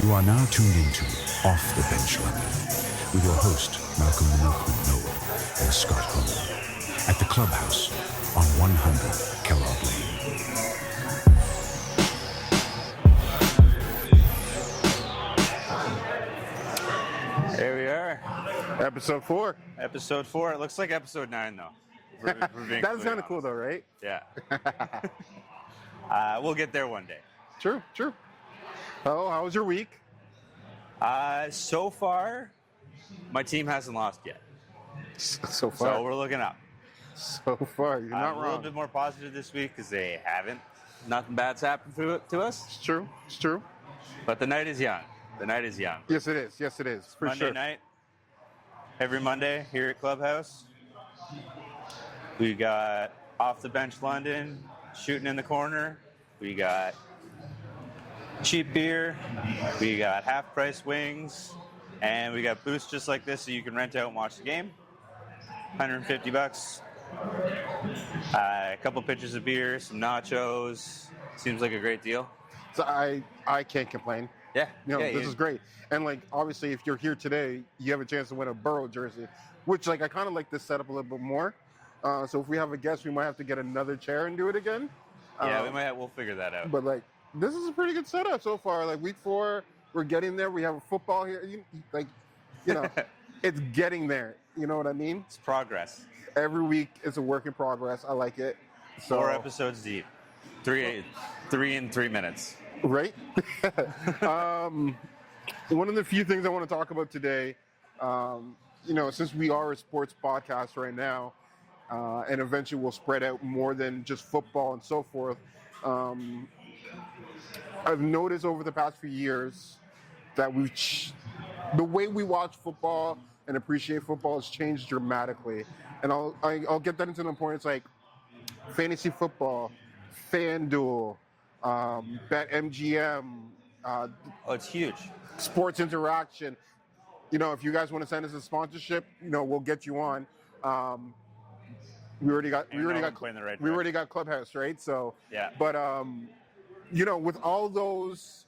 You are now tuned into Off the Bench London with your host, Malcolm the Milkman Noel and Scott Homer at the Clubhouse on 100 Kellogg Lane. Here we are. Episode 4. Episode 4. It looks like episode 9, though. That's kind of cool, though, right? Yeah. We'll get there one day. True. Oh, how was your week? So far, my team hasn't lost yet. So far. So we're looking up. So far, you're not I'm wrong. a little bit more positive this week because they haven't. Nothing bad's happened to us. It's true. But the night is young. Yes, it is. For Monday sure. night. Every Monday here at Clubhouse. We got Off the Bench London, shooting in the corner. We got cheap beer. We got half-price wings. And we got booths just like this so you can rent out and watch the game. $150. A couple pitchers of beer, some nachos. Seems like a great deal. So I can't complain. Yeah. This is great. And, obviously, if you're here today, you have a chance to win a Burrow jersey, which, I kind of like this setup a little bit more. So if we have a guest, we might have to get another chair and do it again. Yeah, we'll figure that out. But, this is a pretty good setup so far. Week 4, we're getting there. We have a football here. It's getting there. You know what I mean? It's progress. Every week is a work in progress. I like it. So, 4 episodes deep. 3 in 3 minutes. Right? One of the few things I want to talk about today, since we are a sports podcast right now, and eventually we'll spread out more than just football and so forth, I've noticed over the past few years that the way we watch football and appreciate football has changed dramatically. And I'll get that into the point. It's like fantasy football, FanDuel, BetMGM. It's huge. Sports Interaction. If you guys want to send us a sponsorship, we'll get you on. We already got Clubhouse, right? So yeah. But with all those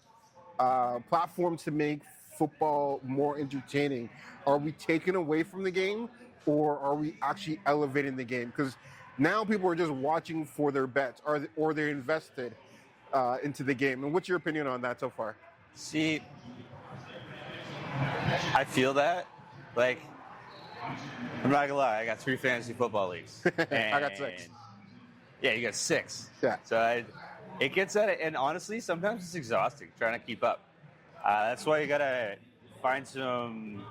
platforms to make football more entertaining, are we taking away from the game, or are we actually elevating the game? Because now people are just watching for their bets, or they're invested into the game. And what's your opinion on that so far? See, I feel that. I'm not gonna lie, I got 3 fantasy football leagues. I got 6. Yeah, you got 6. Yeah. So it gets at it, and honestly, sometimes it's exhausting trying to keep up. That's why you gotta find some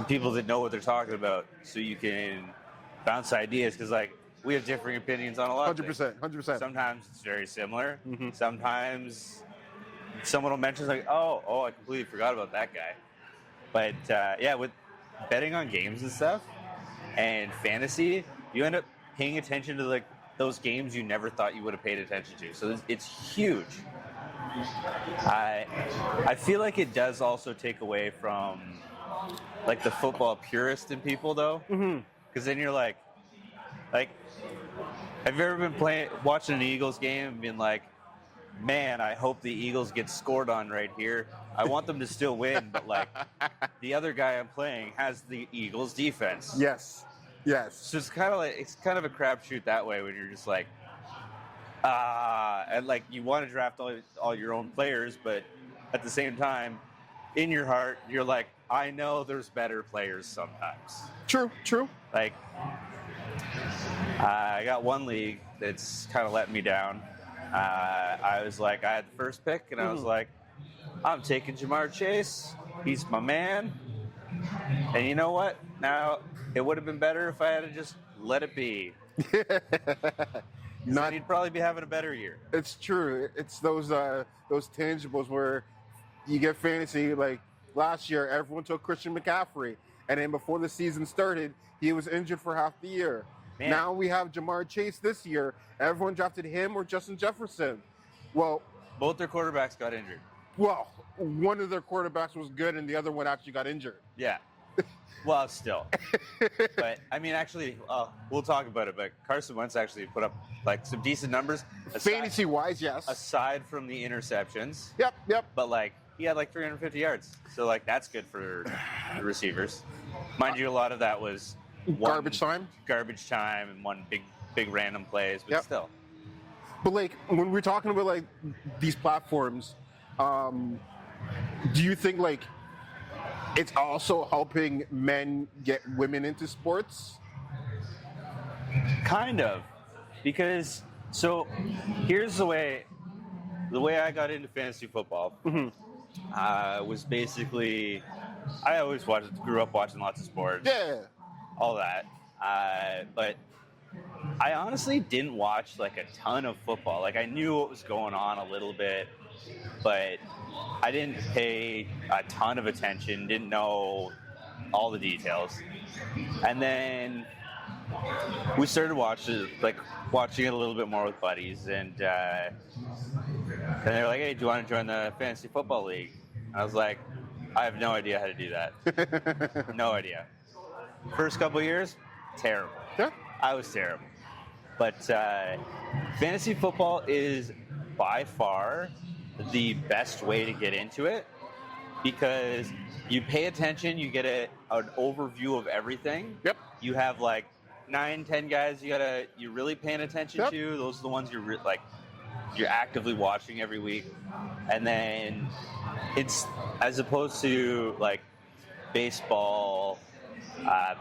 people that know what they're talking about, so you can bounce ideas. Because we have differing opinions on a lot. 100%. Sometimes it's very similar. Mm-hmm. Sometimes someone will mention oh, I completely forgot about that guy. But with betting on games and stuff and fantasy, you end up paying attention to those games you never thought you would have paid attention to. So it's huge. I feel like it does also take away from the football purist in people, though. Because then you're have you ever been watching an Eagles game and been man, I hope the Eagles get scored on right here. I want them to still win, but the other guy I'm playing has the Eagles defense. Yes. So it's kind of a crapshoot that way when you're just and you want to draft all your own players, but at the same time, in your heart, you're I know there's better players sometimes. True. I got one league that's kind of letting me down. I was I had the first pick, and I was I'm taking Jamar Chase. He's my man. And you know what? Now, it would have been better if I had to just let it be. Then he'd probably be having a better year. It's true. It's those tangibles where you get fantasy. Last year, everyone took Christian McCaffrey, and then before the season started, he was injured for half the year. Man. Now we have Jamar Chase this year. Everyone drafted him or Justin Jefferson. Well, both their quarterbacks got injured. Well, one of their quarterbacks was good, and the other one actually got injured. Yeah. Well, still. But, actually, we'll talk about it, but Carson Wentz actually put up, some decent numbers. Fantasy-wise, yes. Aside from the interceptions. Yep. But, he had like 350 yards. So like that's good for the receivers. Mind you, a lot of that was Garbage time and one big random plays, but still. But like when we're talking about like these platforms, do you think like it's also helping men get women into sports? Kind of, because so here's the way I got into fantasy football. Was basically I always grew up watching lots of sports, all that, but I honestly didn't watch like a ton of football. Like I knew what was going on a little bit, but I didn't pay a ton of attention, didn't know all the details. And then we started watching it a little bit more with buddies, and they're like, "Hey, do you want to join the fantasy football league?" I was like, "I have no idea how to do that. No idea." First couple of years, terrible. Yeah. I was terrible. But fantasy football is by far the best way to get into it, because you pay attention, you get an overview of everything. Yep. You have like 9-10 guys you're really paying attention to. Those are the ones you're actively watching every week. And then it's, as opposed to like baseball,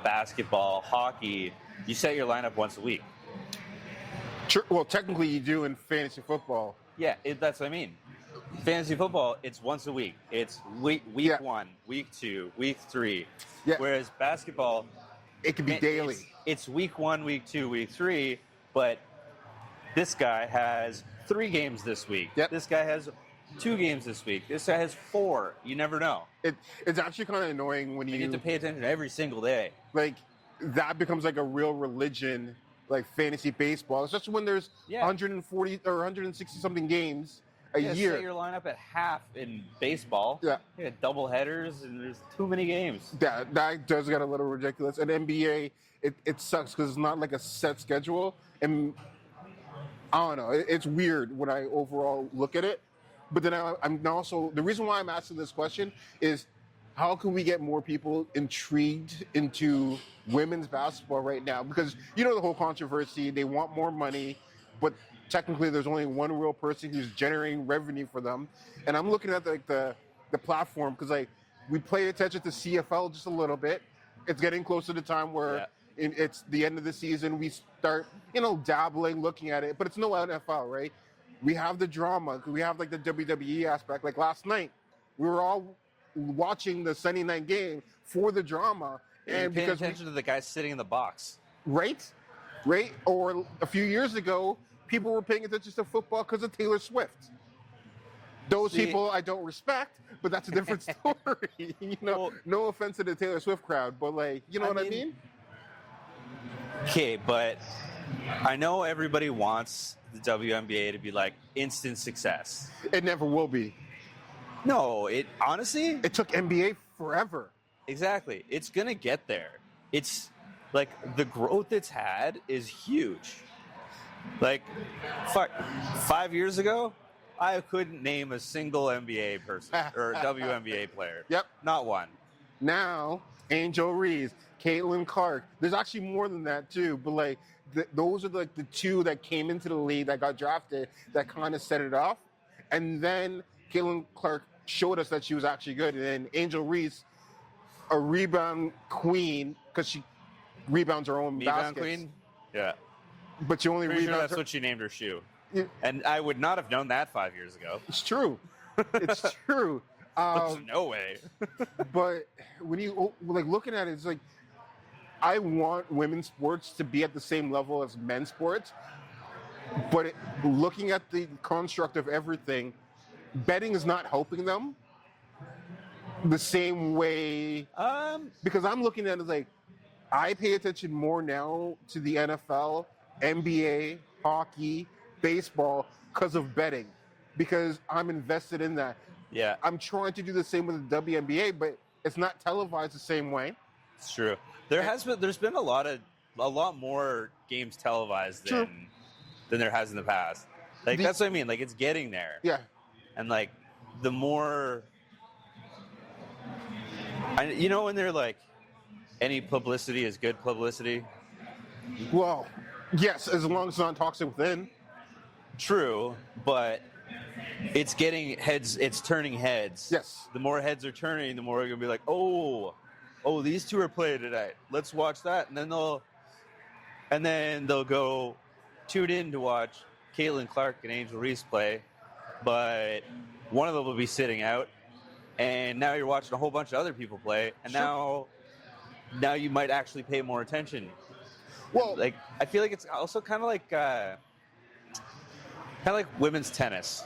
basketball, hockey, you set your lineup once a week. Well, technically you do in fantasy football. Yeah, that's what I mean. Fantasy football, it's once a week. It's week 1, week 2, week 3. Yeah. Whereas basketball, it can be daily. It's week 1, week 2, week 3, but this guy has 3 games this week. Yep. This guy has 2 games this week. This guy has 4. You never know. It's actually kind of annoying when you get to pay attention every single day. Like that becomes like a real religion, like fantasy baseball, especially when there's 140 or 160 something games a year. Set your lineup at half in baseball. Yeah. You got double headers, and there's too many games. That does get a little ridiculous. And NBA, it sucks because it's not like a set schedule. And I don't know. It's weird when I overall look at it. But then I'm also, the reason why I'm asking this question is, how can we get more people intrigued into women's basketball right now? Because you know the whole controversy, they want more money, but technically there's only one real person who's generating revenue for them. And I'm looking at the platform, because like we pay attention to CFL just a little bit. It's getting close to the time where it's the end of the season. We start, dabbling, looking at it, but it's no NFL, right? We have the drama. We have like the WWE aspect. Like last night, we were all watching the Sunday night game for the drama, and paying attention to the guy sitting in the box, right? Or a few years ago, people were paying attention to football because of Taylor Swift. Those people I don't respect, but that's a different story. Well, no offense to the Taylor Swift crowd, but like, what I mean? Okay, but I know everybody wants the WNBA to be like instant success. It never will be. No, it took NBA forever. Exactly. It's going to get there. It's like the growth it's had is huge. Like 5 years ago, I couldn't name a single NBA person or WNBA player. Yep. Not one. Now, Angel Reese, Caitlin Clark. There's actually more than that too, but like those are like the 2 that came into the league that got drafted that kind of set it off. And then Caitlin Clark showed us that she was actually good. And then Angel Reese, a rebound queen, because she rebounds her own baskets. Queen? Yeah. But she only rebounds sure that's what she named her shoe. Yeah. And I would not have known that 5 years ago. It's true. It's true. There's no way. But when you like looking at it, it's like, I want women's sports to be at the same level as men's sports. But looking at the construct of everything, betting is not helping them the same way. Because I'm looking at it like, I pay attention more now to the NFL, NBA, hockey, baseball because of betting, because I'm invested in that. Yeah. I'm trying to do the same with the WNBA, but it's not televised the same way. It's true. There's been a lot more games televised than there has in the past. Like that's what I mean. Like it's getting there. Yeah. And like the more You know when they're like, any publicity is good publicity? Well, yes, as long as it's not toxic within. True, but it's getting heads. It's turning heads. Yes. The more heads are turning, the more we're gonna be like, oh, these two are playing tonight. Let's watch that, and then they'll go tune in to watch Caitlin Clark and Angel Reese play, but one of them will be sitting out, and now you're watching a whole bunch of other people play, and Sure. now you might actually pay more attention. Well, Like, I feel like it's also kind of like women's tennis.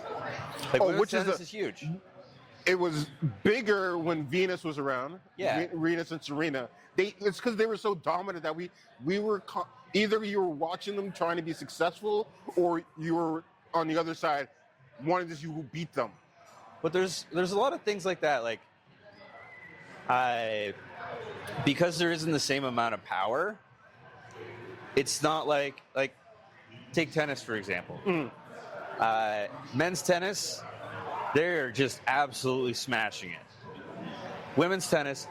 Like, women's tennis is huge. it was bigger when Venus was around. Yeah. Venus and Serena. It's because they were so dominant that we were either you were watching them trying to be successful, or you were on the other side wanting to see who beat them. But there's a lot of things like that. Like, because there isn't the same amount of power. It's not like take tennis for example. Men's tennis, they're just absolutely smashing it. Women's tennis,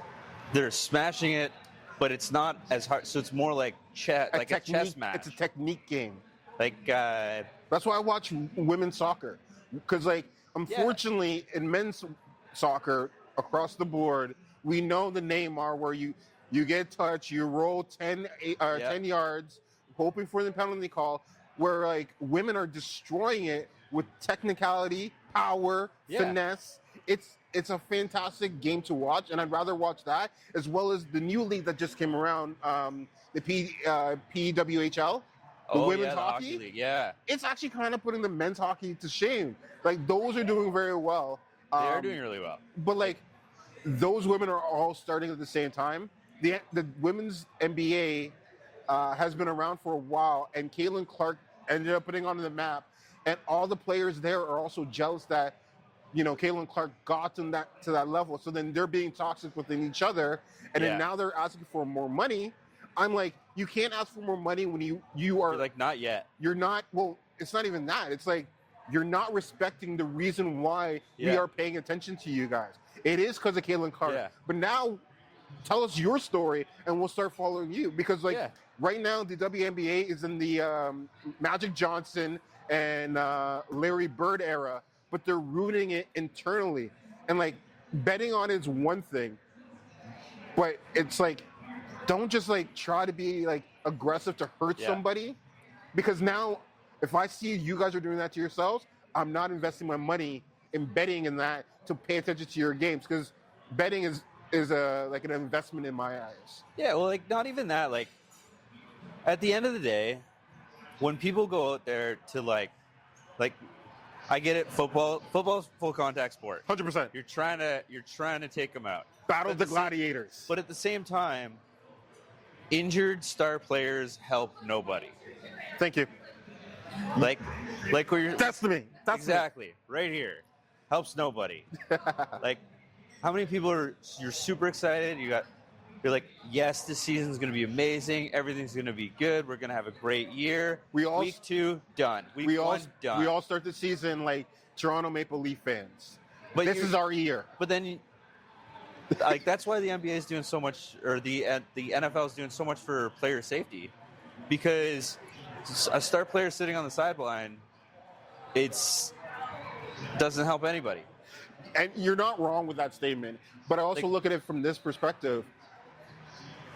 they're smashing it, but it's not as hard. So it's more like a chess match. It's a technique game. Like That's why I watch women's soccer, because unfortunately in men's soccer across the board, we know the Neymar where you get touched, you roll 10 yards, hoping for the penalty call, where like women are destroying it with technicality, power, finesse. It's a fantastic game to watch, and I'd rather watch that as well as the new league that just came around, the PWHL, the women's hockey league. Yeah, it's actually kind of putting the men's hockey to shame. Like, those are doing very well. They are doing really well. But like, those women are all starting at the same time. The women's NBA has been around for a while, and Caitlin Clark ended up putting on the map, and all the players there are also jealous that, you know, Caitlin Clark got to that level. So then they're being toxic within each other, and then now they're asking for more money. I'm like, you can't ask for more money when you are You're like, not yet. You're not. Well, it's not even that. It's like you're not respecting the reason why we are paying attention to you guys. It is because of Caitlin Clark. Yeah. But now, tell us your story, and we'll start following you. Because right now, the WNBA is in the Magic Johnson and Larry Bird era, but they're ruining it internally. And like, betting on it's one thing, but it's like, don't just like try to be like aggressive to hurt somebody, because now if I see you guys are doing that to yourselves, I'm not investing my money in betting in that to pay attention to your games, because betting is like an investment in my eyes. Yeah, well, like, not even that. Like, at the end of the day, when people go out there to like I get it, football's full contact sport. 100%. You're trying to take them out. Battle the gladiators. But at the same time, injured star players help nobody. Thank you. Like where you're. That's me. That's exactly me. Right here. Helps nobody. Like, how many people you're super excited? You're like, yes, this season's going to be amazing. Everything's going to be good. We're going to have a great year. Week 2, done. Week 1, done. We all start the season like Toronto Maple Leaf fans. But this is our year. But then, like, that's why the NBA is doing so much, or the NFL is doing so much for player safety, because a star player sitting on the sideline, doesn't help anybody. And you're not wrong with that statement. But I also look at it from this perspective.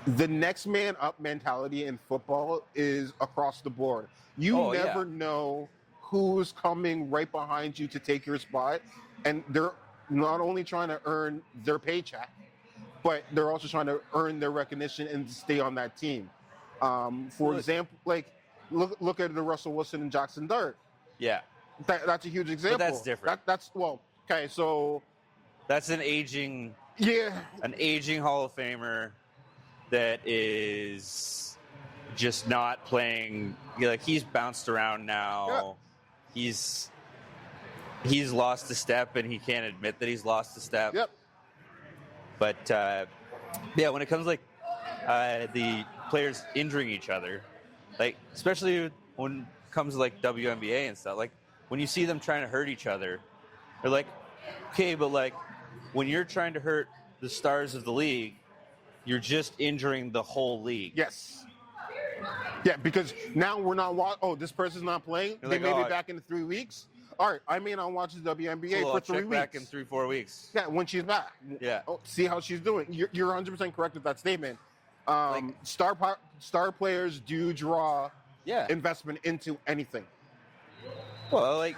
The next man up mentality in football is across the board. You never know who's coming right behind you to take your spot. And they're not only trying to earn their paycheck, but they're also trying to earn their recognition and stay on that team. For example, like, look at the Russell Wilson and Jackson Dart. Yeah. That's a huge example. But that's different. Okay, so that's an aging Hall of Famer that is just not playing. Like, he's bounced around now. Yeah. He's lost a step, and he can't admit that he's lost a step. Yep. But when it comes to, like, the players injuring each other, like, especially when it comes to like WNBA and stuff, like, when you see them trying to hurt each other, they're like, okay, but like, when you're trying to hurt the stars of the league, you're just injuring the whole league. Yes. Yeah, because now we're not this person's not playing. You're they like, may oh, be back in 3 weeks. All right, I may not watch the WNBA So for I'll 3 check weeks. back in 3-4 weeks. Yeah, when she's back. Yeah. See how she's doing. You're 100% correct with that statement. Star players do draw investment into anything. Well, like,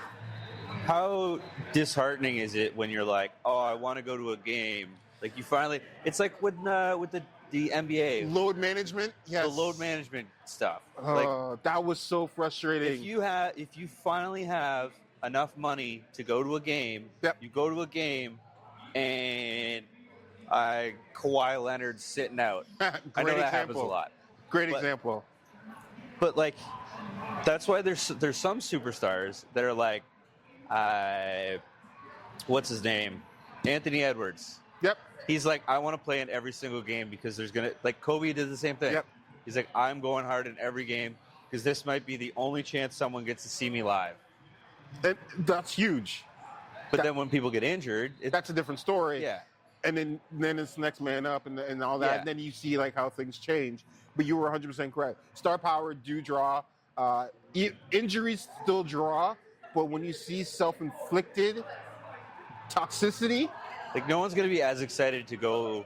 how disheartening is it when you're like, oh, I want to go to a game? Like, you finally, it's like with the NBA. Load management, yes. The load management stuff. That was so frustrating. If you finally have enough money to go to a game, you go to a game, and Kawhi Leonard's sitting out. I know that happens a lot. Great example. But like, that's why there's some superstars that are like, what's his name? Anthony Edwards. Yep. He's like, I want to play in every single game because there's like Kobe did the same thing. Yep. He's like, I'm going hard in every game because this might be the only chance someone gets to see me live. And that's huge. But then when people get injured, that's a different story. Yeah. And then it's next man up and all that. Yeah. And then you see like how things change. But you were 100% correct. Star power do draw. Injuries still draw. But when you see self-inflicted toxicity, like, no one's going to be as excited to go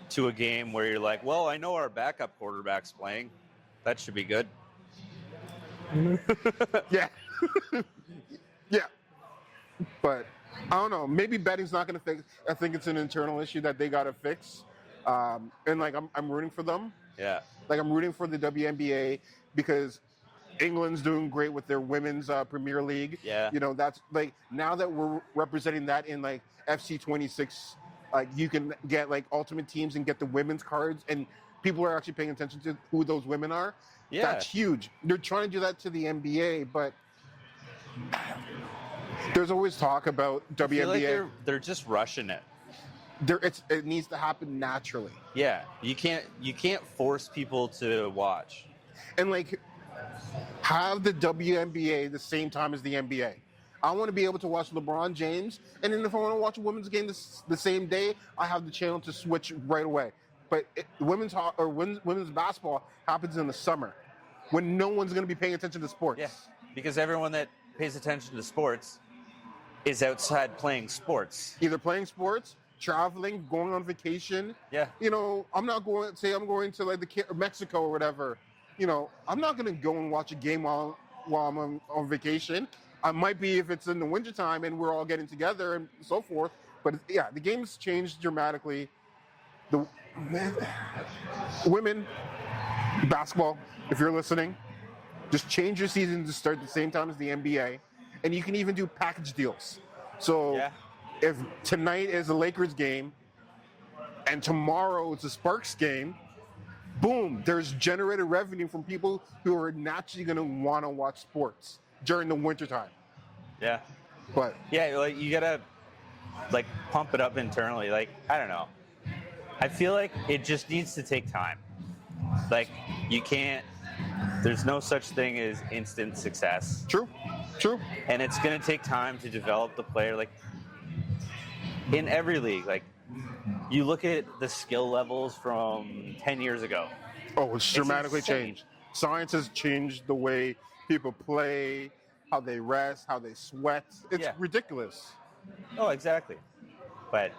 to a game where you're like, well, I know our backup quarterback's playing. That should be good. Yeah. Yeah. But I don't know. Maybe betting's not going to fix. I think it's an internal issue that they got to fix. And like, I'm rooting for them. Yeah. Like, I'm rooting for the WNBA because England's doing great with their women's Premier League. Yeah. You know, that's like, now that we're representing that in like FC 26, like you can get like ultimate teams and get the women's cards, and people are actually paying attention to who those women are. Yeah. That's huge. They're trying to do that to the NBA, but there's always talk about WNBA. I feel like they're just rushing it. It needs to happen naturally. Yeah. You can't force people to watch. And like, have the WNBA the same time as the NBA. I want to be able to watch LeBron James, and then if I want to watch a women's game the same day, I have the channel to switch right away. But women's basketball happens in the summer when no one's going to be paying attention to sports. Yeah, because everyone that pays attention to sports is outside playing sports. Either playing sports, traveling, going on vacation. Yeah. You know, I'm going to like Mexico or whatever. You know, I'm not going to go and watch a game while I'm on vacation. I might be if it's in the wintertime and we're all getting together and so forth. But yeah, the game's changed dramatically. The women basketball, if you're listening, just change your season to start the same time as the NBA. And you can even do package deals. So if tonight is a Lakers game and tomorrow it's a Sparks game, boom, there's generated revenue from people who are naturally going to want to watch sports during the wintertime. Yeah. But yeah, like you got to like pump it up internally. Like, I don't know. I feel like it just needs to take time. Like, there's no such thing as instant success. True. And it's going to take time to develop the player. Like, in every league, like, you look at the skill levels from 10 years ago. Oh, it's dramatically changed. Science has changed the way people play, how they rest, how they sweat. It's ridiculous. Oh, exactly. But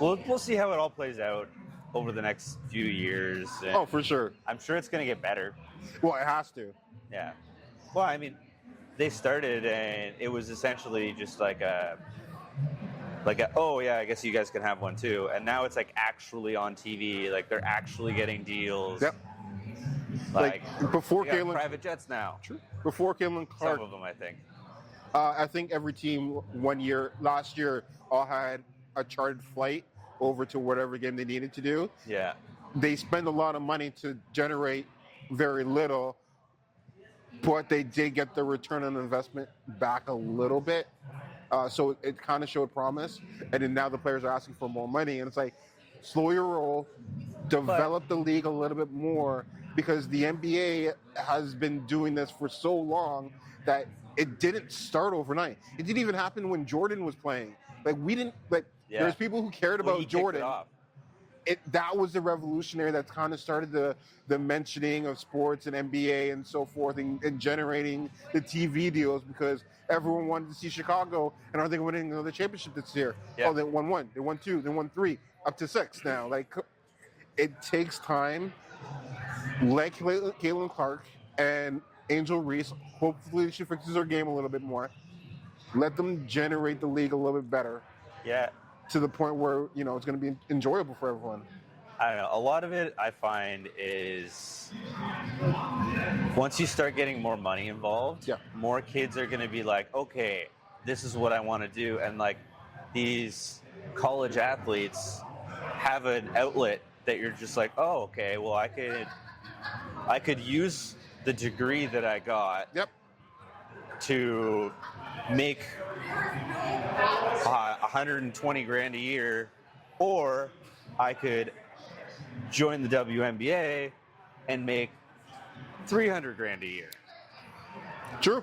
we'll see how it all plays out over the next few years. Oh, for sure. I'm sure it's going to get better. Well, it has to. Yeah. Well, I mean, they started and it was essentially just like oh yeah, I guess you guys can have one too. And now it's like actually on TV. Like they're actually getting deals. Yep. Like before they got Caitlin, private jets now. True. Before Caitlin Clark, Some of them, I think. I think every team last year, all had a chartered flight over to whatever game they needed to do. Yeah. They spend a lot of money to generate very little, but they did get the return on investment back a little bit. So it kind of showed promise. And then now the players are asking for more money. And it's like, slow your roll, develop the league a little bit more, because the NBA has been doing this for so long that it didn't start overnight. It didn't even happen when Jordan was playing. Like, we didn't, like, there's people who cared about he Jordan. kicked it off. that was the revolutionary that kind of started the mentioning of sports and NBA and so forth, and generating the TV deals, because everyone wanted to see Chicago, and are they winning another championship this year? Yeah. Oh, they won 1, they won 2, they won 3, up to 6 now. Like, it takes time. Like Caitlin Clark and Angel Reese, hopefully she fixes her game a little bit more. Let them generate the league a little bit better. Yeah. To the point where, you know, it's going to be enjoyable for everyone. I don't know. A lot of it I find is once you start getting more money involved, Yeah. more kids are going to be like, okay, this is what I want to do. And like these college athletes have an outlet that you're just like, oh, okay, well, I could use the degree that I got Yep. to make 120 grand a year, or I could join the WNBA and make 300 grand a year. True.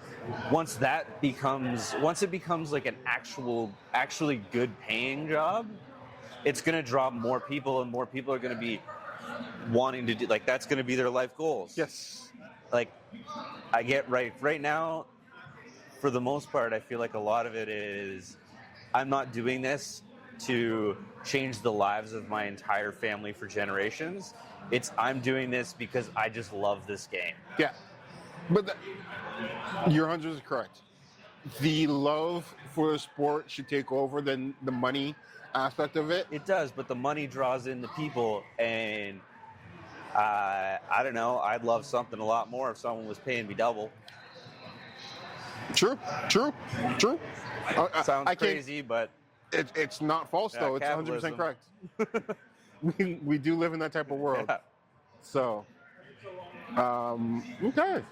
Once it becomes like an actually good paying job, it's going to draw more people, and more people are going to be wanting to do, like, that's going to be their life goals. Yes. Like, I get right now, for the most part, I feel like a lot of it is, I'm not doing this to change the lives of my entire family for generations. I'm doing this because I just love this game. Yeah. But your 100 is correct. The love for the sport should take over than the money aspect of it. It does, but the money draws in the people, and I don't know, I'd love something a lot more if someone was paying me double. True. Sounds crazy, but it's not false, though. It's 100% correct. we do live in that type of world. Yeah. So, okay.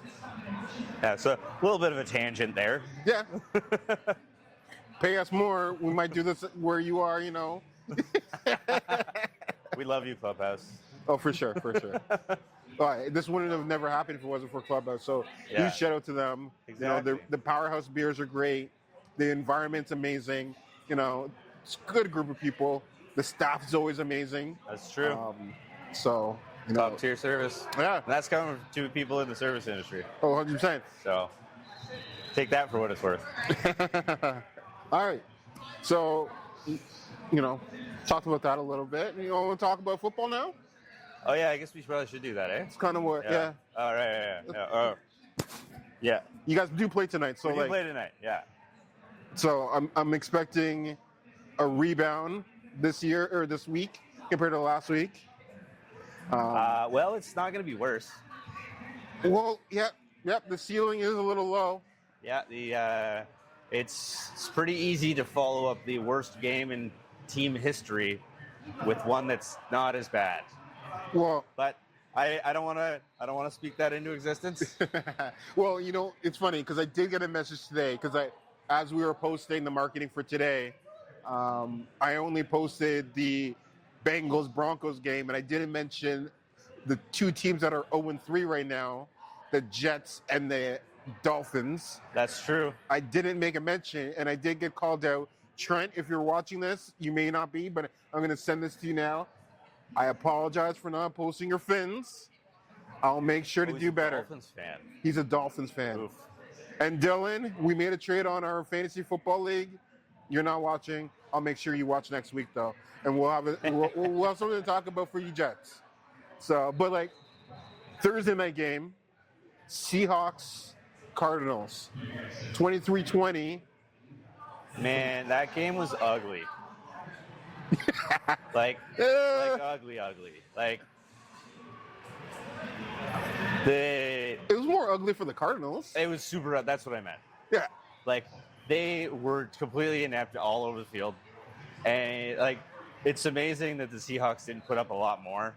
Yeah, so a little bit of a tangent there. Yeah. Pay us more. We might do this where you are, you know. We love you, Clubhouse. Oh, for sure. All right, this wouldn't have never happened if it wasn't for Clubhouse. So huge shout out to them. Exactly. You know, the Powerhouse beers are great. The environment's amazing. You know, it's a good group of people. The staff is always amazing. That's true. So, you know, Top tier service. Yeah. And that's coming to people in the service industry. Oh, 100%. So take that for what it's worth. All right. So, you know, talked about that a little bit. You want to talk about football now? Oh, yeah, I guess we probably should do that, eh? It's kind of what, yeah. All right, yeah. Yeah. You guys do play tonight, so We do like, play tonight, yeah. so I'm expecting a rebound this year or this week compared to last week. Well, it's not going to be worse. Well, yep. The ceiling is a little low. Yeah, it's pretty easy to follow up the worst game in team history with one that's not as bad. Well, But I don't want to speak that into existence. well, you know, it's funny because I did get a message today because as we were posting the marketing for today, I only posted the Bengals Broncos game, and I didn't mention the two teams that are 0-3 right now, the Jets and the Dolphins. That's true. I didn't make a mention, and I did get called out. Trent, if you're watching this, you may not be, but I'm going to send this to you now. I apologize for not posting your fins. I'll make sure to do better. Dolphins fan. He's a Dolphins fan. Oof. And Dylan, we made a trade on our fantasy football league. You're not watching. I'll make sure you watch next week, though, and we'll have we'll have something to talk about for you Jets. So, but like Thursday night game, Seahawks, Cardinals, 23-20. Man, that game was ugly. like ugly. Like It was more ugly for the Cardinals. it was super. That's what I meant. Yeah. Like they were completely inept all over the field, and like it's amazing that the Seahawks didn't put up a lot more.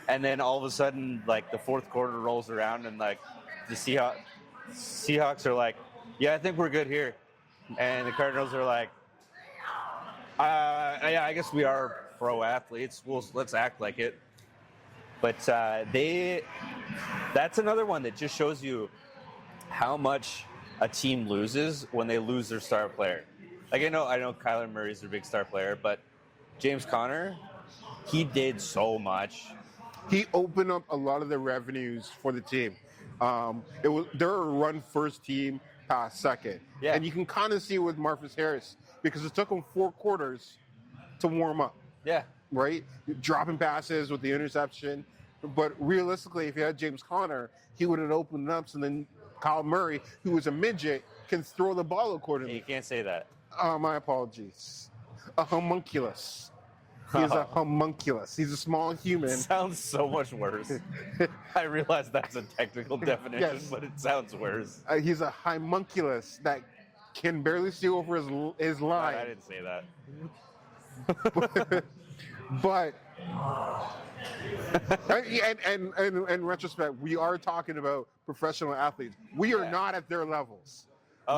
And then all of a sudden, like the fourth quarter rolls around, and like the Seahawks are like, "Yeah, I think we're good here," and the Cardinals are like, "Yeah, I guess we are pro athletes. Let's act like it." But that's another one that just shows you how much a team loses when they lose their star player. Like I know Kyler Murray's their big star player, but James Conner, he did so much. He opened up a lot of the revenues for the team. They're a run first team, pass second, Yeah. and you can kind of see it with Marcus Harris because it took him 4 quarters to warm up. Yeah. Right, dropping passes with the interception, but realistically, if you had James Conner, he would have opened up. So then Kyle Murray, who was a midget, can throw the ball accordingly. You can't say that. My apologies. A homunculus. He's a homunculus. He's a small human. Sounds so much worse. I realize that's a technical definition, Yes. but it sounds worse. He's a homunculus that can barely see over his line. I didn't say that. But and in retrospect, we are talking about professional athletes. We are not at their levels.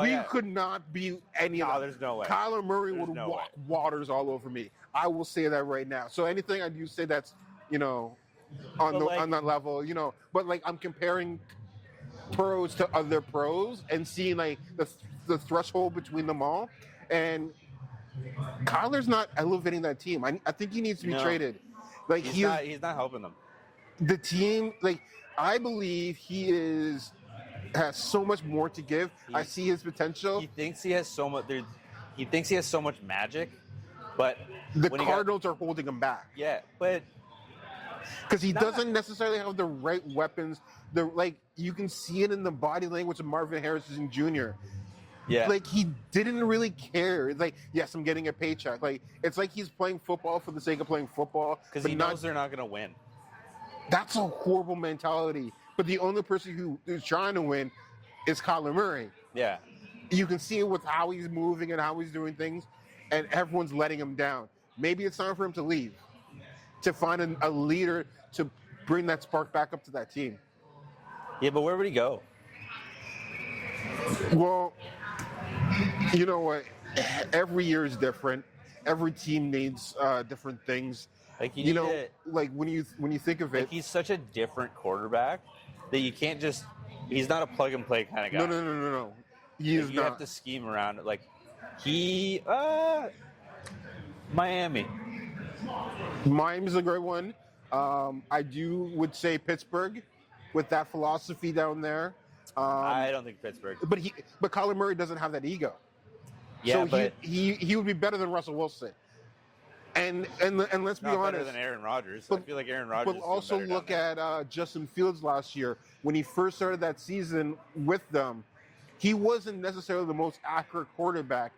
We could not be any of them. There's no way. Kyler Murray would no walk waters all over me. I will say that right now. So anything I do say that's, on that level, but like I'm comparing pros to other pros and seeing like the threshold between them all. And Kyler's not elevating that team. I think he needs to be traded. Like he's not helping them. The team, like I believe he has so much more to give. I see his potential. He thinks he has so much. He thinks he has so much magic, but the Cardinals are holding him back. Yeah, but because he doesn't necessarily have the right weapons. You can see it in the body language of Marvin Harrison Jr. Yeah. Like he didn't really care. It's like, yes, I'm getting a paycheck. Like it's like he's playing football for the sake of playing football. Because he knows they're not going to win. That's a horrible mentality. But the only person who is trying to win is Kyler Murray. Yeah. You can see it with how he's moving and how he's doing things, and everyone's letting him down. Maybe it's time for him to leave, to find a leader to bring that spark back up to that team. Yeah, but where would he go? Well, you know what? Every year is different. Every team needs different things. Like like when you think of it, like he's such a different quarterback that you can't just. He's not a plug and play kind of guy. No. He is you not. have to scheme around it. Like Miami. Miami's a great one. I would say Pittsburgh with that philosophy down there. I don't think Pittsburgh. But Kyler Murray doesn't have that ego. Yeah, so but he would be better than Russell Wilson. And let's be honest. Better than Aaron Rodgers. I feel like Aaron Rodgers. But also look at Justin Fields last year when he first started that season with them. He wasn't necessarily the most accurate quarterback.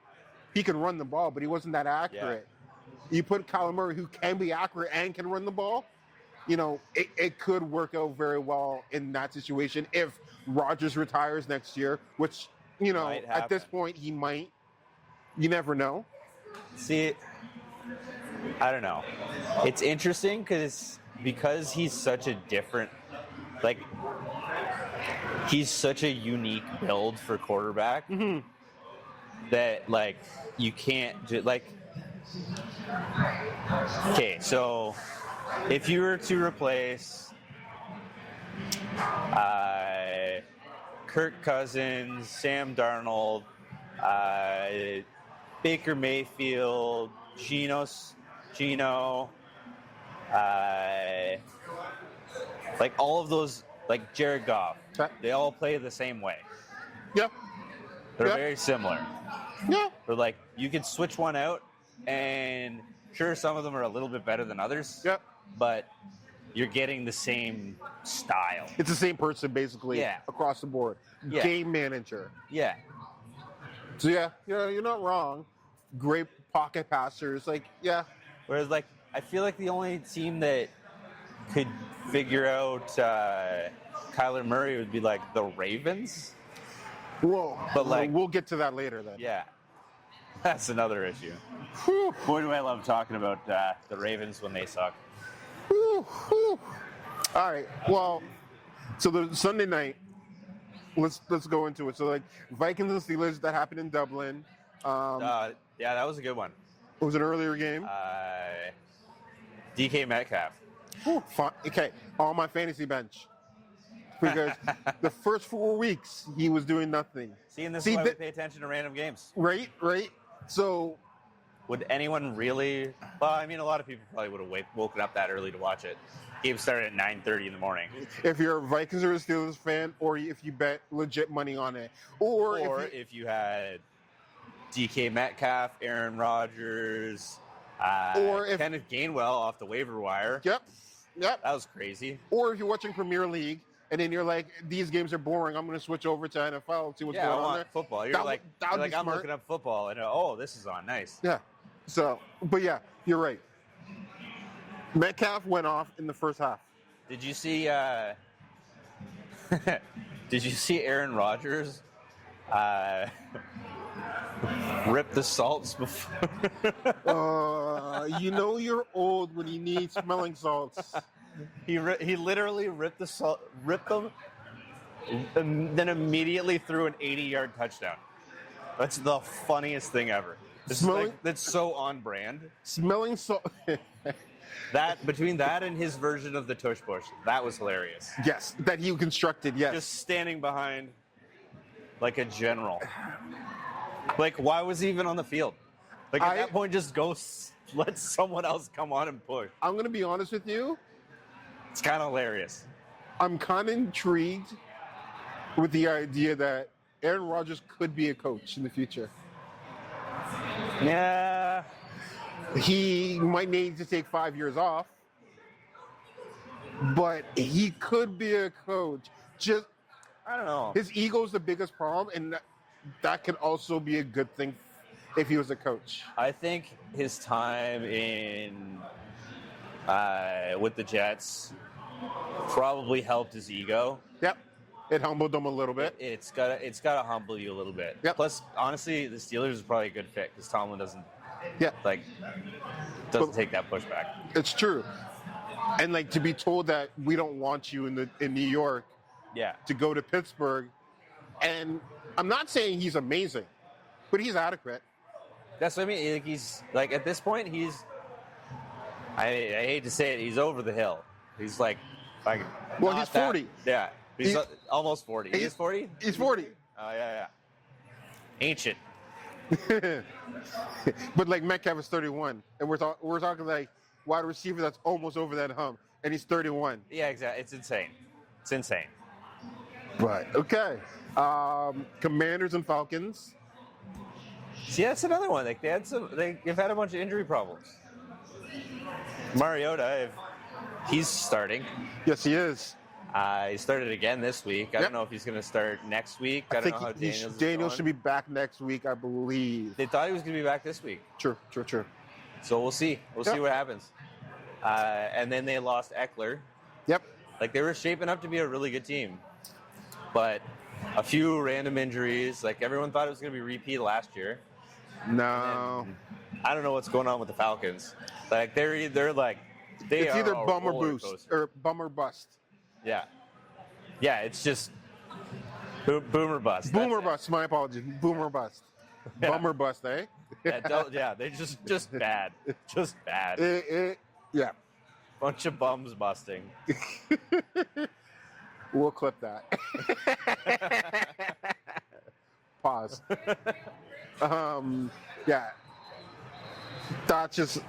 He can run the ball, but he wasn't that accurate. Yeah. You put Kyler Murray, who can be accurate and can run the ball. It could work out very well in that situation if Rodgers retires next year, which at this point he might. You never know. See, I don't know. It's interesting because he's such a different, he's such a unique build for quarterback that you can't okay, so if you were to replace Kirk Cousins, Sam Darnold, Baker Mayfield, Gino, all of those, Jared Goff, they all play the same way. Yep. They're very similar. Yeah. They're you could switch one out, and sure, some of them are a little bit better than others. Yep. But you're getting the same style. It's the same person, basically, across the board. Yeah. Game manager. Yeah. So, you're not wrong. Great pocket passers. Whereas, I feel like the only team that could figure out Kyler Murray would be, the Ravens. Whoa. But, we'll get to that later, then. Yeah. That's another issue. Whew. Boy, do I love talking about the Ravens when they suck. Whew, whew. All right. Well, so the Sunday night, let's go into it. So Vikings and Steelers, that happened in Dublin. Yeah, that was a good one. It was an earlier game. DK Metcalf. Whew, okay, on my fantasy bench. Because the first 4 weeks he was doing nothing. See, and this is why we pay attention to random games. Right. So would anyone really? Well, I mean, a lot of people probably would have woken up that early to watch it. Game started at 9:30 in the morning. If you're a Vikings or a Steelers fan, or if you bet legit money on it, or if you had DK Metcalf, Aaron Rodgers, or if Kenneth Gainwell off the waiver wire. Yep. That was crazy. Or if you're watching Premier League and then you're like, these games are boring, I'm going to switch over to NFL and see what's going on there. Football. You're like, I'm looking up football, and this is on. Nice. Yeah. So, but yeah, you're right. Metcalf went off in the first half. Did you see? Did you see Aaron Rodgers rip the salts before? You know you're old when you need smelling salts. He literally ripped them, and then immediately threw an 80-yard touchdown. That's the funniest thing ever. That's so on brand. Smelling salt. That between that and his version of the tush push, that was hilarious. Yes, that he constructed. Yes, just standing behind like a general. Like, why was he even on the field? Like at that point, just go let someone else come on and push. I'm going to be honest with you. It's kind of hilarious. I'm kind of intrigued with the idea that Aaron Rodgers could be a coach in the future. Yeah. He might need to take 5 years off, but he could be a coach. Just, I don't know. His ego's the biggest problem, and that could also be a good thing if he was a coach. I think his time in with the Jets probably helped his ego. Yep. It humbled him a little bit. It's gotta humble you a little bit. Yep. Plus, honestly, the Steelers is probably a good fit because Tomlin doesn't take that pushback. It's true. And like to be told that we don't want you in New York, to go to Pittsburgh, and I'm not saying he's amazing, but he's adequate. That's what I mean. Like he's like at this point, I hate to say it, he's over the hill. He's like well, he's 40. He's almost 40. He's 40. He's 40. Oh yeah. Ancient. But like Metcalf is 31, and we're talking like wide receiver that's almost over that hump, and he's 31. Yeah, exactly. It's insane. It's insane. But okay, Commanders and Falcons. See, that's another one. Like they've had a bunch of injury problems. Mariota, he's starting. Yes, he is. He started again this week. I don't know if he's going to start next week. I don't know how Daniels should be back next week, I believe. They thought he was going to be back this week. True. So we'll see. We'll see what happens. And then they lost Eckler. Yep. Like they were shaping up to be a really good team, but a few random injuries. Like everyone thought it was going to be repeat last year. No. I don't know what's going on with the Falcons. Like they're like it's either bum or boost or bum or bust. Yeah, it's just boomer bust. Boomer bust. My apologies. Boomer bust. Yeah. Bummer bust, eh? They just bad. Just bad. Yeah. Bunch of bums busting. We'll clip that. Pause. Yeah. That's just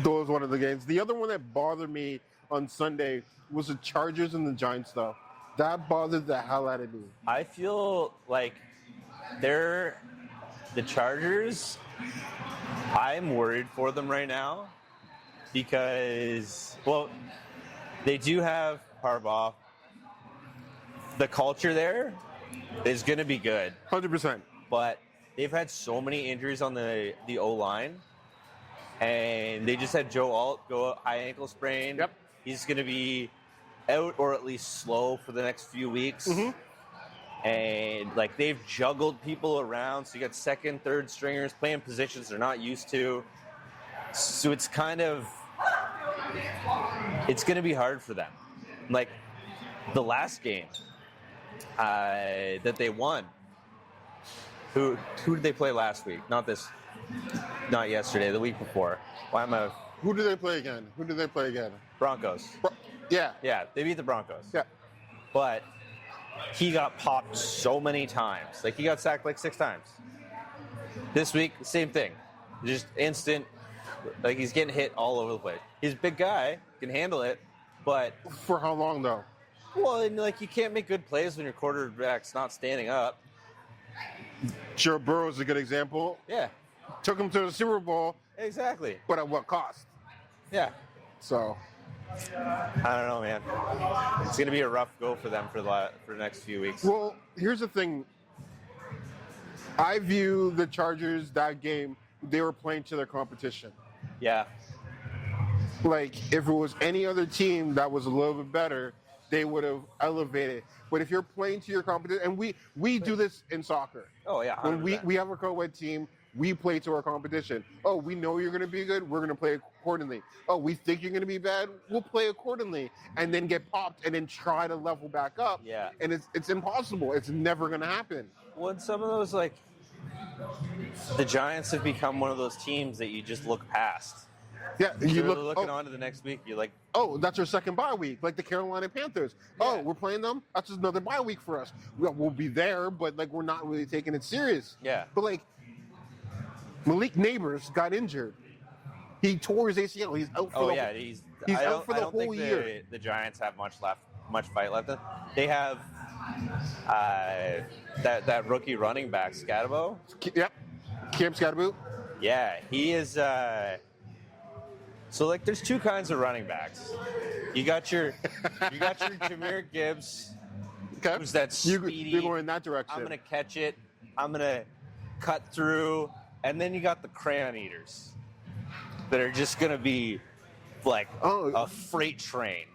those one of the games. The other one that bothered me on Sunday was the Chargers and the Giants, though. That bothered the hell out of me. I feel like the Chargers, I'm worried for them right now because, well, they do have Harbaugh. The culture there is going to be good. 100%. But they've had so many injuries on the O-line, and they just had Joe Alt go high ankle sprain. Yep. He's going to be out or at least slow for the next few weeks. Mm-hmm. And like they've juggled people around, so you got second, third stringers playing positions they're not used to. So it's going to be hard for them. Like the last game that they won. Who did they play last week? Not yesterday, the week before. Who did they play again? Broncos. Yeah, they beat the Broncos. Yeah. But he got popped so many times. Like he got sacked like 6 times. This week, same thing. Just instant. Like, he's getting hit all over the place. He's a big guy, can handle it, but For how long though? well, and like you can't make good plays when your quarterback's not standing up. Joe Burrow is a good example. Yeah, Took him to the Super Bowl, exactly. but at what cost? Yeah, So, I don't know, man. It's gonna be a rough go for them for the next few weeks. well, here's the thing. I view the Chargers, that game, they were playing to their competition. Yeah, Like, if it was any other team that was a little bit better, they would have elevated. But if you're playing to your competition, and we do this in soccer. oh yeah. When 100%. we have a co-ed team, we play to our competition. Oh, we know you're going to be good. We're going to play accordingly. Oh, we think you're going to be bad. We'll play accordingly, and then get popped, and then try to level back up. Yeah. And it's impossible. It's never going to happen. When some of those, like, the Giants have become one of those teams that you just look past. Yeah, you You're look. looking on to the next week. You're like, Oh, that's our second bye week, like the Carolina Panthers. Oh, Yeah. we're playing them. That's just another bye week for us. We'll be there, but like we're not really taking it serious. Yeah. But like Malik Neighbors got injured. He tore his ACL. He's out for oh the yeah, he's out for the I don't whole think year. The Giants have much fight left. They have that rookie running back Scatabo. Yep. Cam Scatterboot. Yeah, he is. So like, there's two kinds of running backs. You got your Jahmyr Gibbs, Okay. who's that speedy. You're going in that direction. I'm gonna catch it. I'm gonna cut through, and then you got the crayon eaters that are just gonna be like a freight train.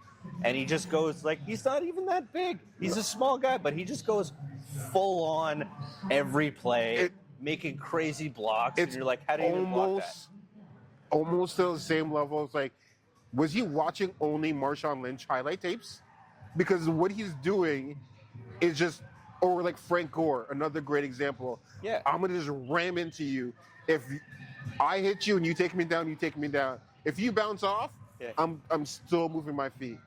And he just goes like, he's not even that big. He's a small guy, but he just goes full on every play, making crazy blocks. And you're like, how do you even block that? Almost to the same level. It's like, was he watching only Marshawn Lynch highlight tapes? Because what he's doing is just, or like Frank Gore, another great example. Yeah. I'm gonna just ram into you. If I hit you and you take me down, you take me down. If you bounce off, Yeah. I'm still moving my feet.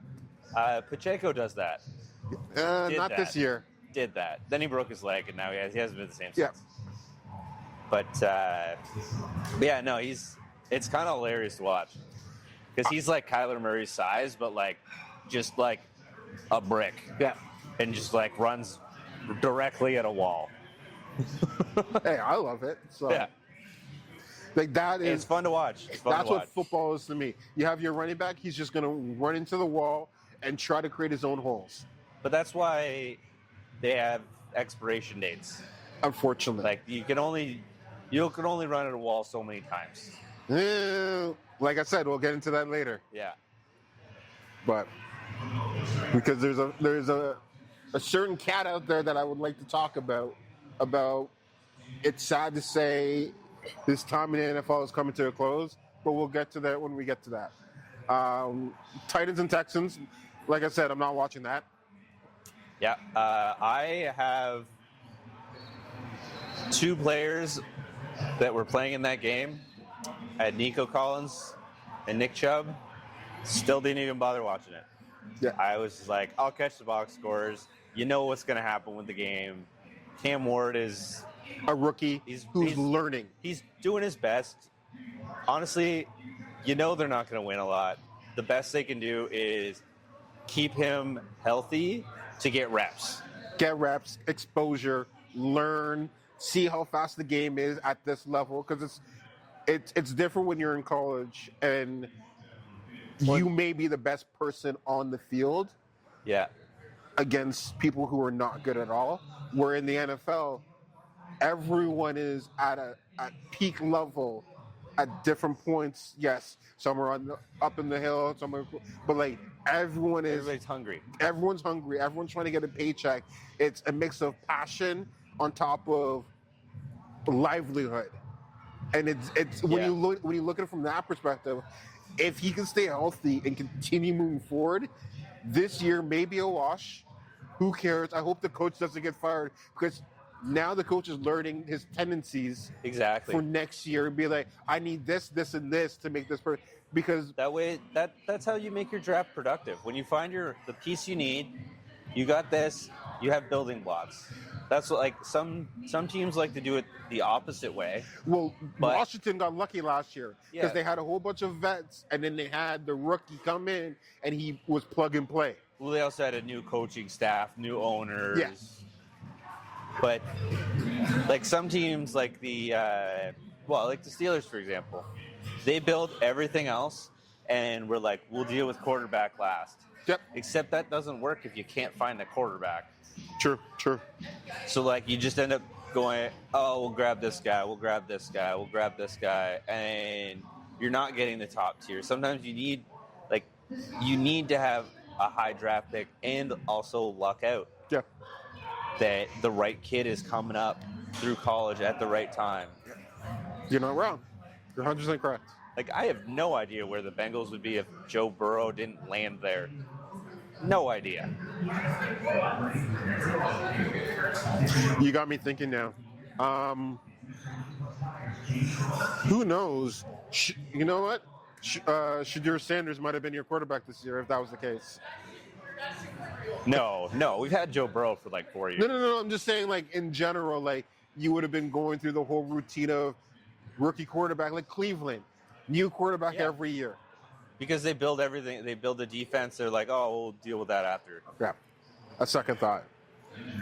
Pacheco does that. Not this year. Did that. Then he broke his leg, and now he hasn't been the same Yeah. since. But yeah, no, it's kind of hilarious to watch because he's like Kyler Murray's size, but like just like a brick. Yeah. And just like runs directly at a wall. Hey, I love it. So Yeah. like that is It's fun to watch. It's fun that's to watch. what football is to me. You have your running back, he's just gonna run into the wall and try to create his own holes. But that's why they have expiration dates. Unfortunately. Like you can only run at a wall so many times. Like I said, we'll get into that later. Yeah. But because there's a certain cat out there that I would like to talk about. It's sad to say this time in the NFL is coming to a close, but we'll get to that when we get to that. Titans and Texans, like I said, I'm not watching that. Yeah. I have two players that were playing in that game. I had Nico Collins and Nick Chubb. Still didn't even bother watching it. Yeah. I was just like, I'll catch the box scores. You know what's going to happen with the game. Cam Ward is A rookie who's learning. He's doing his best. Honestly, you know they're not going to win a lot. The best they can do is keep him healthy to get reps. Get reps, exposure, learn, see how fast the game is at this level, because it's different when you're in college and you may be the best person on the field Yeah. against people who are not good at all. Where in the NFL, everyone is at peak level at different points. Yes, some are up in the hill, but like Everybody's hungry. Everyone's hungry. Everyone's trying to get a paycheck. It's a mix of passion on top of livelihood, and it's when you look at it from that perspective, if he can stay healthy and continue moving forward, this year may be a wash. Who cares? I hope the coach doesn't get fired, because now the coach is learning his tendencies Exactly. for next year and be like, I need this, this, and this to make this person, because That way, that's how you make your draft productive. When you find the piece you need, you got this, you have building blocks. That's what, like some teams like to do it the opposite way. Well, But- Washington got lucky last year because Yeah. they had a whole bunch of vets, and then they had the rookie come in, and he was plug and play. Well, they also had a new coaching staff, new owners. Yeah. But like some teams, like the like the Steelers, for example, they build everything else, and we're like, we'll deal with quarterback last. Yep. Except that doesn't work if you can't find a quarterback. True. So like you just end up going, oh, we'll grab this guy, we'll grab this guy, we'll grab this guy, and you're not getting the top tier. Sometimes you need to have a high draft pick and also luck out Yeah. that the right kid is coming up through college at the right time. You're not wrong. You're 100% correct. Like I have no idea where the Bengals would be if Joe Burrow didn't land there. No idea. You got me thinking now. Who knows? You know what? Shadur Sanders might have been your quarterback this year if that was the case. No, we've had Joe Burrow for like 4 years. No. I'm just saying, like, in general, like, you would have been going through the whole routine of rookie quarterback, like Cleveland. New quarterback every year. Because they build everything. They build the defense. They're like, oh, we'll deal with that after. Yeah. A second thought.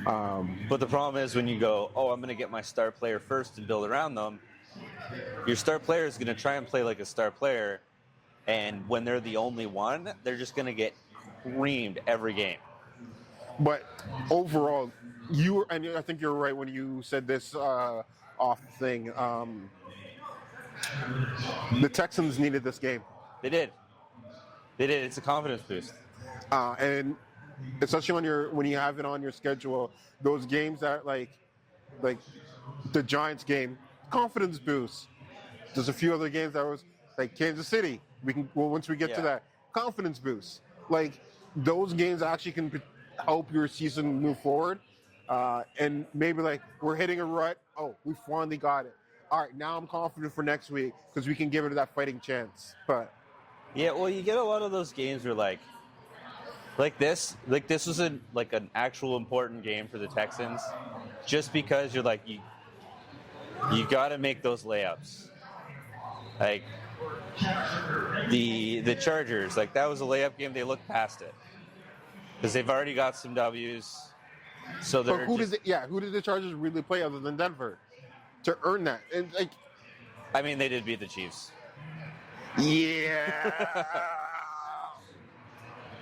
But the problem is when you go, oh, I'm going to get my star player first and build around them, your star player is going to try and play like a star player. And when they're the only one, they're just going to get creamed every game. But overall, and I think you're right when you said this off thing. The Texans needed this game. They did. It's a confidence boost. And especially when you have it on your schedule, those games that like the Giants game, confidence boost. There's a few other games that was like Kansas City. Once we get to that, confidence boost. Like those games actually can help your season move forward. And maybe like we're hitting a rut. Oh, we finally got it. All right, now I'm confident for next week because we can give it that fighting chance. But yeah, well, you get a lot of those games where like this was an actual important game for the Texans, just because you're like you got to make those layups. Like the Chargers, like that was a layup game. They looked past it because they've already got some W's. So but who did the Chargers really play other than Denver to earn that? And like, I mean, they did beat the Chiefs. Yeah.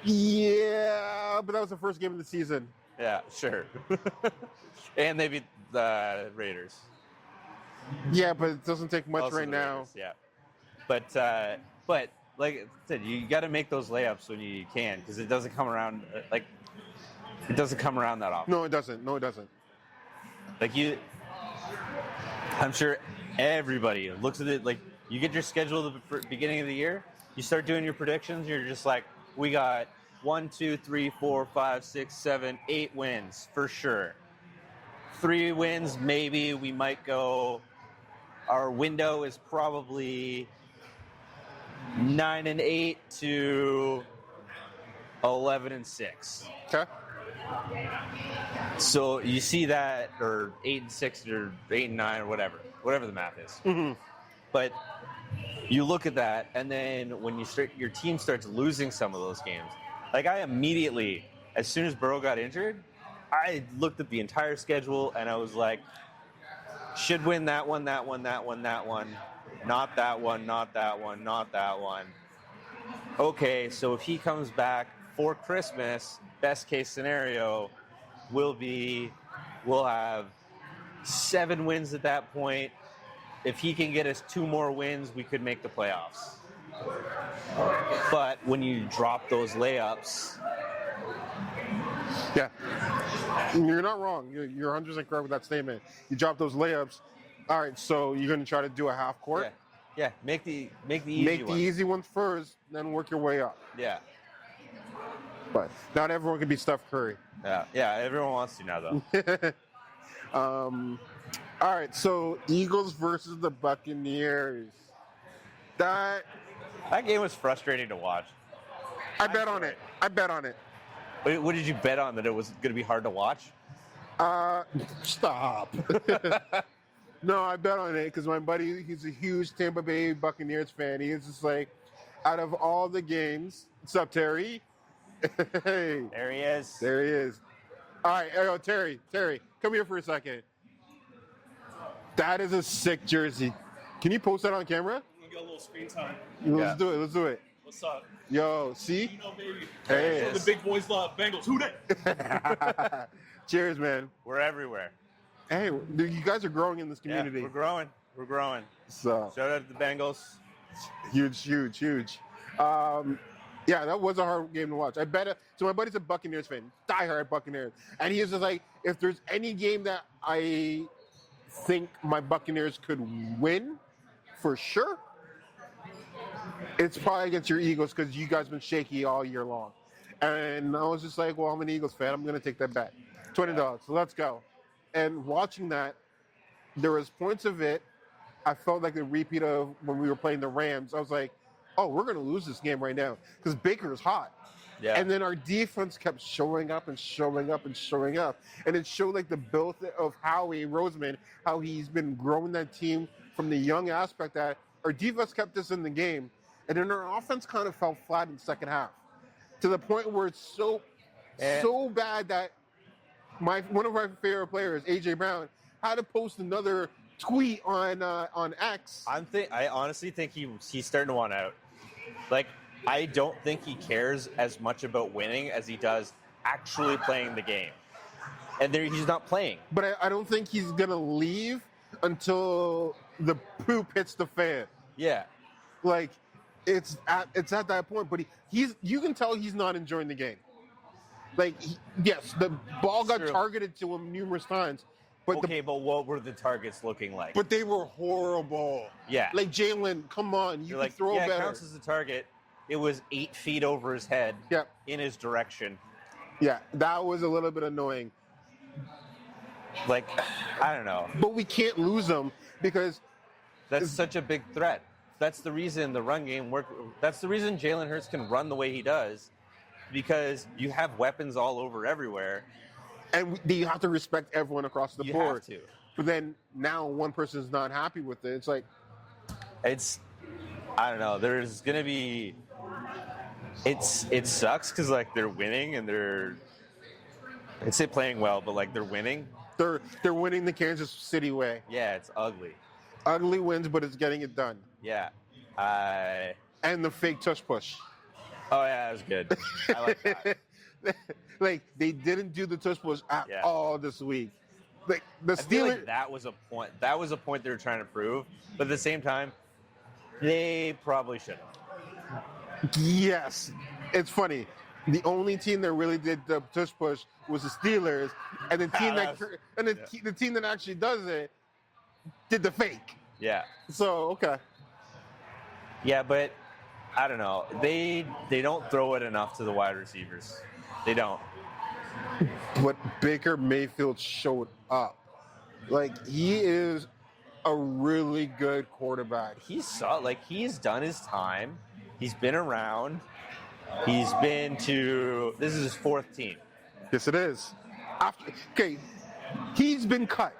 Yeah, but that was the first game of the season. Yeah, sure. And they beat the Raiders. Yeah, but it doesn't take much Also right the now. Raiders, yeah. But like I said, you got to make those layups when you can, because it doesn't come around it doesn't come around that often. No, it doesn't. Like I'm sure everybody looks at it like you get your schedule at the beginning of the year, you start doing your predictions, you're just like, we got 1, 2, 3, 4, 5, 6, 7, 8 wins for sure. 3 wins, maybe we might go. Our window is probably 9-8 to 11-6. Okay. So you see that, or 8-6 or 8-9 or whatever the math is. Mm-hmm. But you look at that, and then when your team starts losing some of those games, like I immediately, as soon as Burrow got injured, I looked at the entire schedule and I was like, should win that one, not that one, not that one, not that one. Okay, so if he comes back for Christmas, best case scenario will be we'll have 7 wins at that point. If he can get us 2 more wins, we could make the playoffs. But when you drop those layups... Yeah. You're not wrong. You're 100% correct with that statement. You drop those layups. All right, so you're going to try to do a half court? Yeah, make the easy ones. Make the easy ones first, then work your way up. Yeah. But not everyone can be Steph Curry. Yeah, everyone wants to now, though. All right, so Eagles versus the Buccaneers. That game was frustrating to watch. I bet on it. What did you bet on, that it was going to be hard to watch? Stop. No, I bet on it because my buddy, he's a huge Tampa Bay Buccaneers fan. He is just like, out of all the games, what's up, Terry? Hey, There he is. there he is. All right, Terry, come here for a second. That is a sick jersey. Can you post that on camera? We got a little screen time. Let's do it. What's up? Yo, see? You know, baby. Hey. So the big boys love Bengals. Who they? Cheers, man. We're everywhere. Hey, you guys are growing in this community. Yeah, we're growing. We're growing. So Shout out to the Bengals. huge. Yeah, that was a hard game to watch. I bet. So my buddy's a Buccaneers fan, diehard Buccaneers, and he was just like, if there's any game that I think my Buccaneers could win, for sure, it's probably against your Eagles because you guys been shaky all year long. And I was just like, well, I'm an Eagles fan. I'm gonna take that bet. $20. So let's go. And watching that, there was points of it. I felt like the repeat of when we were playing the Rams. I was like, oh, we're going to lose this game right now because Baker is hot. Yeah. And then our defense kept showing up. And it showed like the build of Howie Roseman, how he's been growing that team from the young aspect that our defense kept us in the game. And then our offense kind of fell flat in the second half to the point where it's so bad that one of our favorite players, AJ Brown, had to post another tweet on X. I honestly think he's starting to want out. Like, I don't think he cares as much about winning as he does actually playing the game. And he's not playing. But I don't think he's gonna leave until the poop hits the fan. Yeah. Like, it's at that point. But you can tell he's not enjoying the game. Like, yes, the ball got targeted to him numerous times. But but what were the targets looking like? But they were horrible. Yeah. Like, Jalen, come on, you can throw better. It counts as a target. It was 8 feet over his head. Yep. In his direction. Yeah, that was a little bit annoying. Like, I don't know. But we can't lose them because that's such a big threat. That's the reason the run game worked. That's the reason Jalen Hurts can run the way he does, because you have weapons all over everywhere. And you have to respect everyone across the board. You have to. But then now one person's not happy with it. It's like, I don't know. There's gonna be. It sucks because like they're winning and I'd say playing well, but like they're winning. They're winning the Kansas City way. Yeah, it's ugly. Ugly wins, but it's getting it done. Yeah. And the fake tush push. Oh yeah, that was good. I like that. Like, they didn't do the tush push at all this week. Like, the I feel Steelers. like that was a point. That was a point they were trying to prove, but at the same time, they probably should have. Yes, it's funny. The only team that really did the tush push was the Steelers, and the team the team that actually does it did the fake. Yeah. So okay. Yeah, but I don't know. They don't throw it enough to the wide receivers. They don't. But Baker Mayfield showed up. Like, he is a really good quarterback. He's done his time. He's been around. He's been to. This is his 4th team. Yes, it is. He's been cut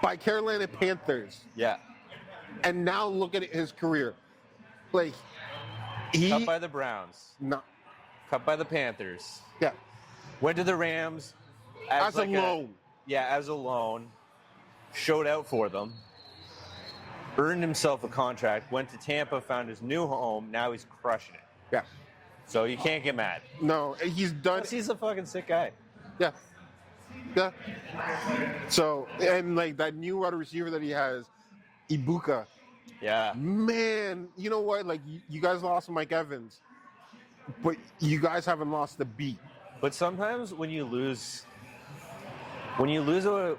by Carolina Panthers. Yeah. And now look at his career. Like, cut by the Browns. No. Cut by the Panthers. Yeah. Went to the Rams as a loan. As a loan. Showed out for them. Earned himself a contract. Went to Tampa, found his new home. Now he's crushing it. Yeah. So you can't get mad. No, he's done. He's a fucking sick guy. Yeah. Yeah. So, and like that new wide receiver that he has, Ibuka. Yeah. Man, you know what? Like, you guys lost Mike Evans, but you guys haven't lost the beat. But sometimes when you lose your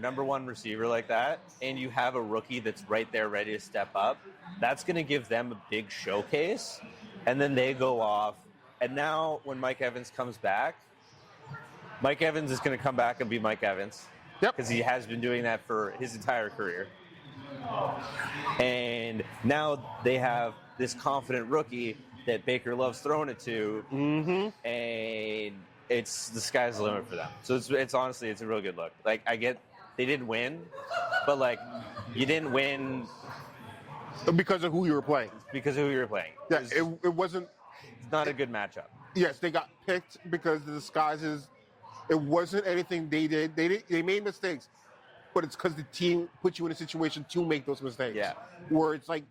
number one receiver like that, and you have a rookie that's right there ready to step up, that's going to give them a big showcase, and then they go off. And now when Mike Evans comes back, Mike Evans is going to come back and be Mike Evans. Yep. Because he has been doing that for his entire career. And now they have this confident rookie that Baker loves throwing it to. Mm-hmm. And it's the sky's the limit for them. So it's honestly, it's a real good look. Like, I get they didn't win, but like, you didn't win Because of who you were playing. because of who you were playing. Yeah, it wasn't. It's not a good matchup. Yes, they got picked because the disguises. It wasn't anything they did. They made mistakes, but it's because the team put you in a situation to make those mistakes. Yeah. Where it's like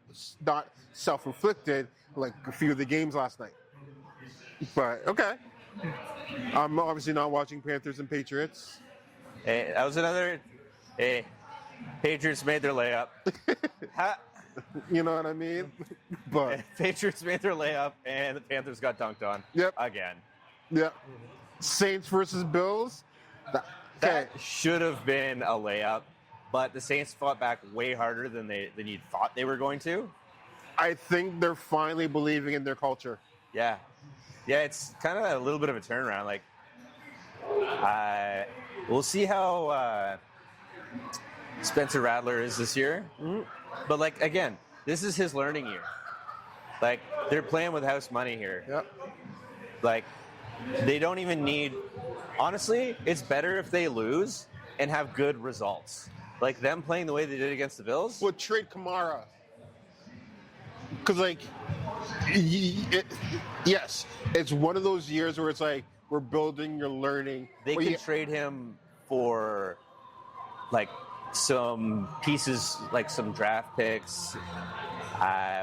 not self-inflicted, like a few of the games last night. But okay, I'm obviously not watching Panthers and Patriots. Hey, that was another. Hey, Patriots made their layup. You know what I mean? But Patriots made their layup, and the Panthers got dunked on. Yep. Again. yeah, Saints versus Bills. Okay. That should have been a layup, but the Saints fought back way harder than you thought they were going to. I think they're finally believing in their culture. Yeah. Yeah, it's kind of a little bit of a turnaround. Like, we'll see how Spencer Rattler is this year. Mm-hmm. But, like, again, this is his learning year. Like, they're playing with house money here. Yep. Like, they don't even need... Honestly, it's better if they lose and have good results. Like, them playing the way they did against the Bills. Well, trade Kamara. Because, like, yes, it's one of those years where it's like, we're building, you're learning. They could trade him for, like, some pieces, like some draft picks,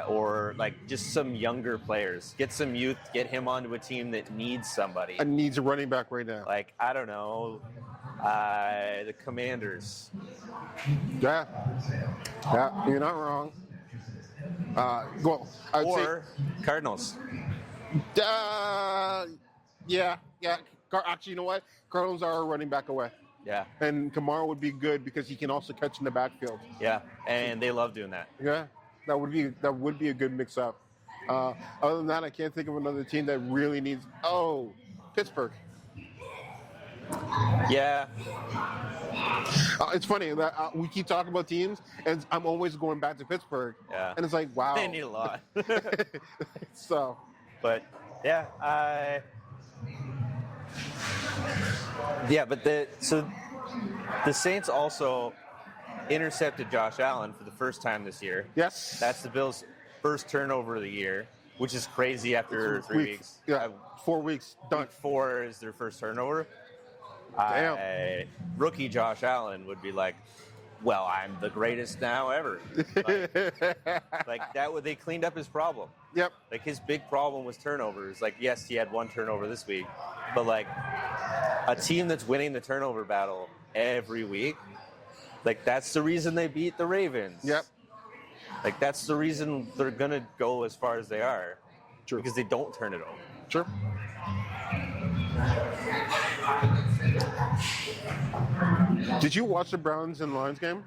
or, like, just some younger players. Get some youth, get him onto a team that needs somebody. And needs a running back right now. Like, I don't know, the Commanders. Yeah. Yeah, you're not wrong. Well, I would Or Cardinals. say, yeah. Actually, you know what? Cardinals are a running back away. Yeah, And Kamara would be good because he can also catch in the backfield. yeah, and they love doing that. Yeah, that would be a good mix-up. Other than that, I can't think of another team that really needs. Oh, Pittsburgh. Yeah, It's funny that we keep talking about teams, and I'm always going back to Pittsburgh. Yeah. And it's like, wow. they need a lot. So, But yeah, but the Saints also intercepted Josh Allen for the first time this year. yes. That's the Bills' first turnover of the year, which is crazy after 3 weeks. Yeah, 4 weeks done. Week 4 is their first turnover. Damn. Rookie Josh Allen would be like, well, I'm the greatest now ever. Like that. They cleaned up his problem. Yep. Like his big problem was turnovers. Like, yes, he had one turnover this week, but like a team that's winning the turnover battle every week, like that's the reason they beat the Ravens. Yep. Like that's the reason they're gonna go as far as they are. True. Because they don't turn it over. Sure. Did you watch the Browns and Lions game?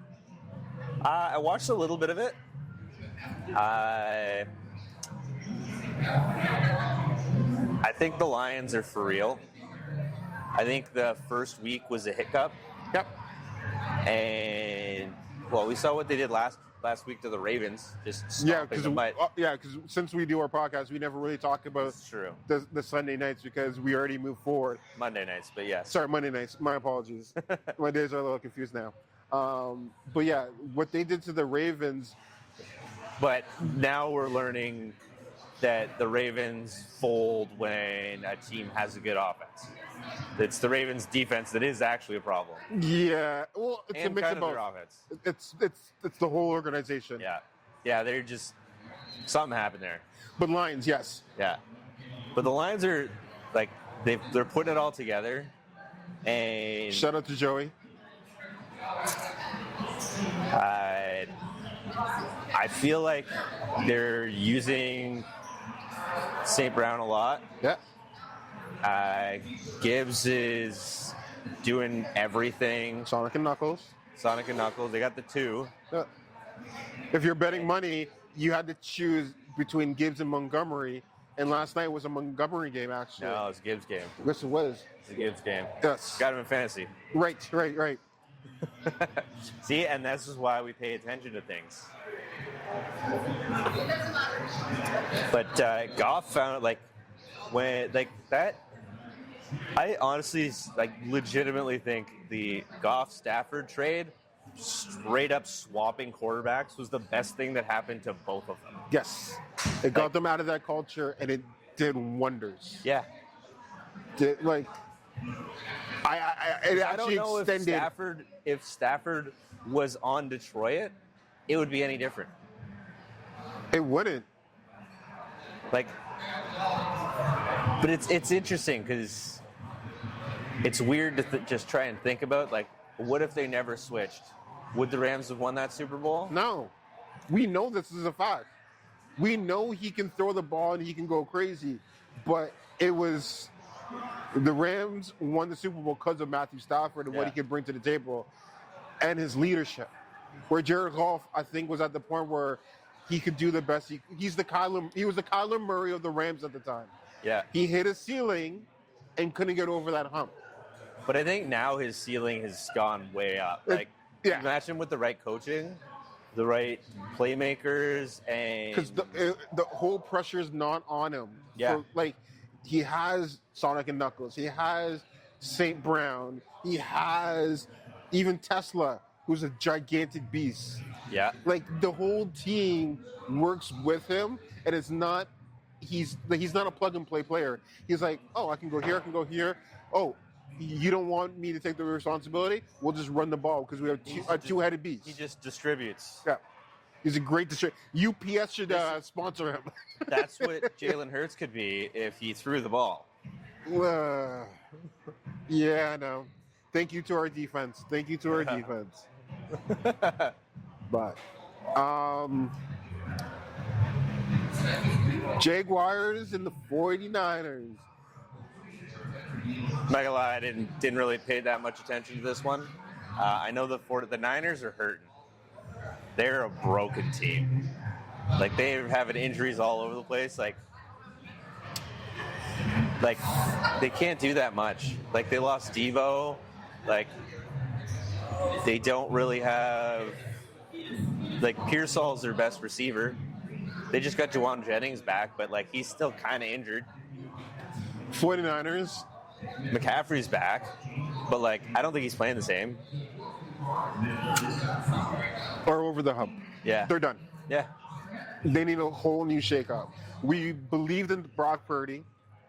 I watched a little bit of it. I think the Lions are for real. I think the first week was a hiccup. Yep. And, well, we saw what they did last week to the Ravens. Just Yeah, stomping them. But because since we do our podcast, we never really talk about it's true. the Sunday nights because we already moved forward. Monday nights, but yes. Sorry, Monday nights. My apologies. My days are a little confused now. But yeah, what they did to the Ravens. But now we're learning that the Ravens fold when a team has a good offense. It's the Ravens' defense that is actually a problem. Yeah, well, it's And a mix kind of of their both. offense. It's the whole organization. Yeah, they're just something happened there. But Lions, yes. Yeah, but the Lions are like they're putting it all together, and Shout out to Joey. I feel like they're using St. Brown a lot. Yeah. Gibbs is doing everything. Sonic and Knuckles. Sonic and Knuckles, they got the two. Yeah. If you're betting money, you had to choose between Gibbs and Montgomery. And last night was a Montgomery game, actually. No, it's a Gibbs game. Yes, it was. It's a Gibbs game. Yes. Got him in fantasy. Right. See, and this is why we pay attention to things. But Goff found like when like that I honestly, legitimately think the Goff-Stafford trade, straight up swapping quarterbacks, was the best thing that happened to both of them. Yes, it got them out of that culture, and it did wonders. Yeah. It I actually don't know extended. if Stafford was on Detroit, it would be any different. It wouldn't. But it's interesting because it's weird to just try and think about, what if they never switched? Would the Rams have won that Super Bowl? No. We know this is a fact. We know he can throw the ball and he can go crazy, but it was the Rams won the Super Bowl because of Matthew Stafford and what he could bring to the table and his leadership. Where Jared Goff, I think, was at the point where he could do the best. He was the Kyler Murray of the Rams at the time. Yeah. He hit a ceiling and couldn't get over that hump. But I think now his ceiling has gone way up. Imagine with the right coaching, the right playmakers, and because the whole pressure is not on him. Yeah. He has Sonic and Knuckles. He has St. Brown. He has even Tesla, who's a gigantic beast. Yeah. The whole team works with him, and it's not. He's not a plug and play player. He's like, oh, I can go here. I can go here. Oh, you don't want me to take the responsibility? We'll just run the ball because we have a two-headed beast. He just distributes. Yeah. He's a great distributor. UPS should sponsor him. That's what Jalen Hurts could be if he threw the ball. Yeah, I know. Thank you to our defense. But, Jaguars and the 49ers. I'm not gonna lie, I didn't really pay that much attention to this one. I know the Niners are hurting. They're a broken team. They're having injuries all over the place. They can't do that much. They lost Devo. They don't really have. Pearsall's their best receiver. They just got Juwan Jennings back, but he's still kind of injured. 49ers. McCaffrey's back, but I don't think he's playing the same. Or over the hump. Yeah. They're done. Yeah. They need a whole new shakeup. We believed in Brock Purdy.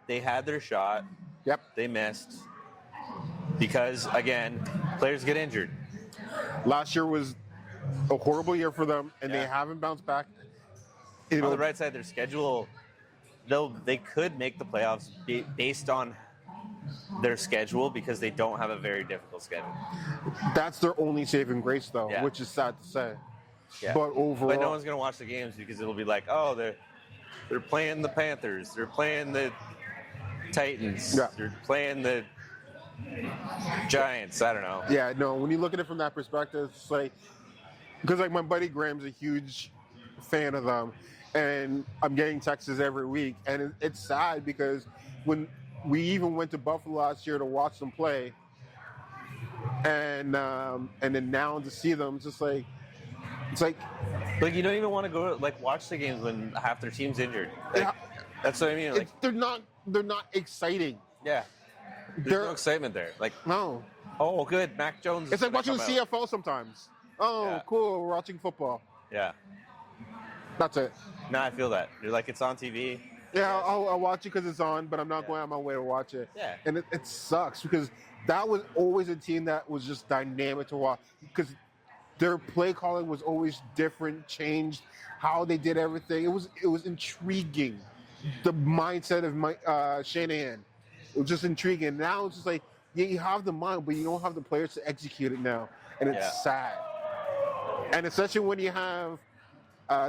They had their shot. Yep. They missed. Because, again, players get injured. Last year was a horrible year for them, and they haven't bounced back. On the right side of their schedule, they could make the playoffs based on their schedule because they don't have a very difficult schedule. That's their only saving grace, though, which is sad to say. Yeah. But overall, no one's going to watch the games because it'll be they're playing the Panthers, they're playing the Titans, they're playing the Giants. I don't know. Yeah, no. When you look at it from that perspective, it's because my buddy Graham's a huge fan of them, and I'm getting texts every week, and it's sad because when we even went to Buffalo last year to watch them play, and then now to see them, it's like you don't even want to go watch the games when half their team's injured. That's what I mean. They're not exciting. Yeah, there's no excitement there. No. Oh, good, Mac Jones. It's like watching the CFL sometimes. Oh, cool, we're watching football. Yeah. That's it. No, I feel that. You're it's on TV. Yeah, I'll watch it because it's on, but I'm not going out my way to watch it. Yeah. And it sucks because that was always a team that was just dynamic to watch because their play calling was always different, changed, how they did everything. It was intriguing. The mindset of Shanahan. It was just intriguing. Now it's just you have the mind, but you don't have the players to execute it now. And it's sad. And especially when you have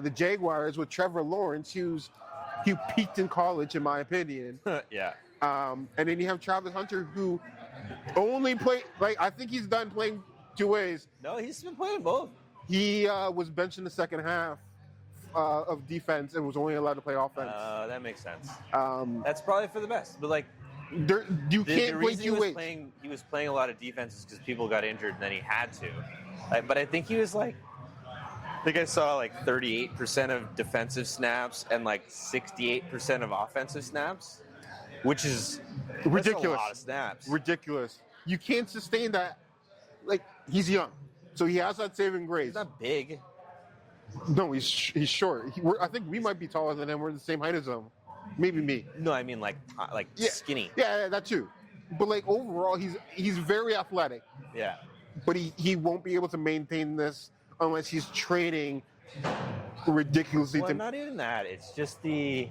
the Jaguars with Trevor Lawrence, who peaked in college, in my opinion. Yeah. And then you have Travis Hunter, who only played, I think he's done playing two ways. No, he's been playing both. He was benched in the second half of defense and was only allowed to play offense. That makes sense. That's probably for the best. But you can't the play reason two ways. He was playing a lot of defenses because people got injured and then he had to. But I think he was I think I saw 38% of defensive snaps and 68% of offensive snaps, which is Ridiculous. That's a lot of snaps. Ridiculous. You can't sustain that. Like, he's young, so he has that saving grace. He's not big. No, he's short. I think we might be taller than him. We're the same height as him. Maybe me. No, I mean like Yeah. skinny. Yeah, that too. But like overall, he's very athletic. Yeah. But he won't be able to maintain this unless he's training ridiculously. Well, not even that. It's just the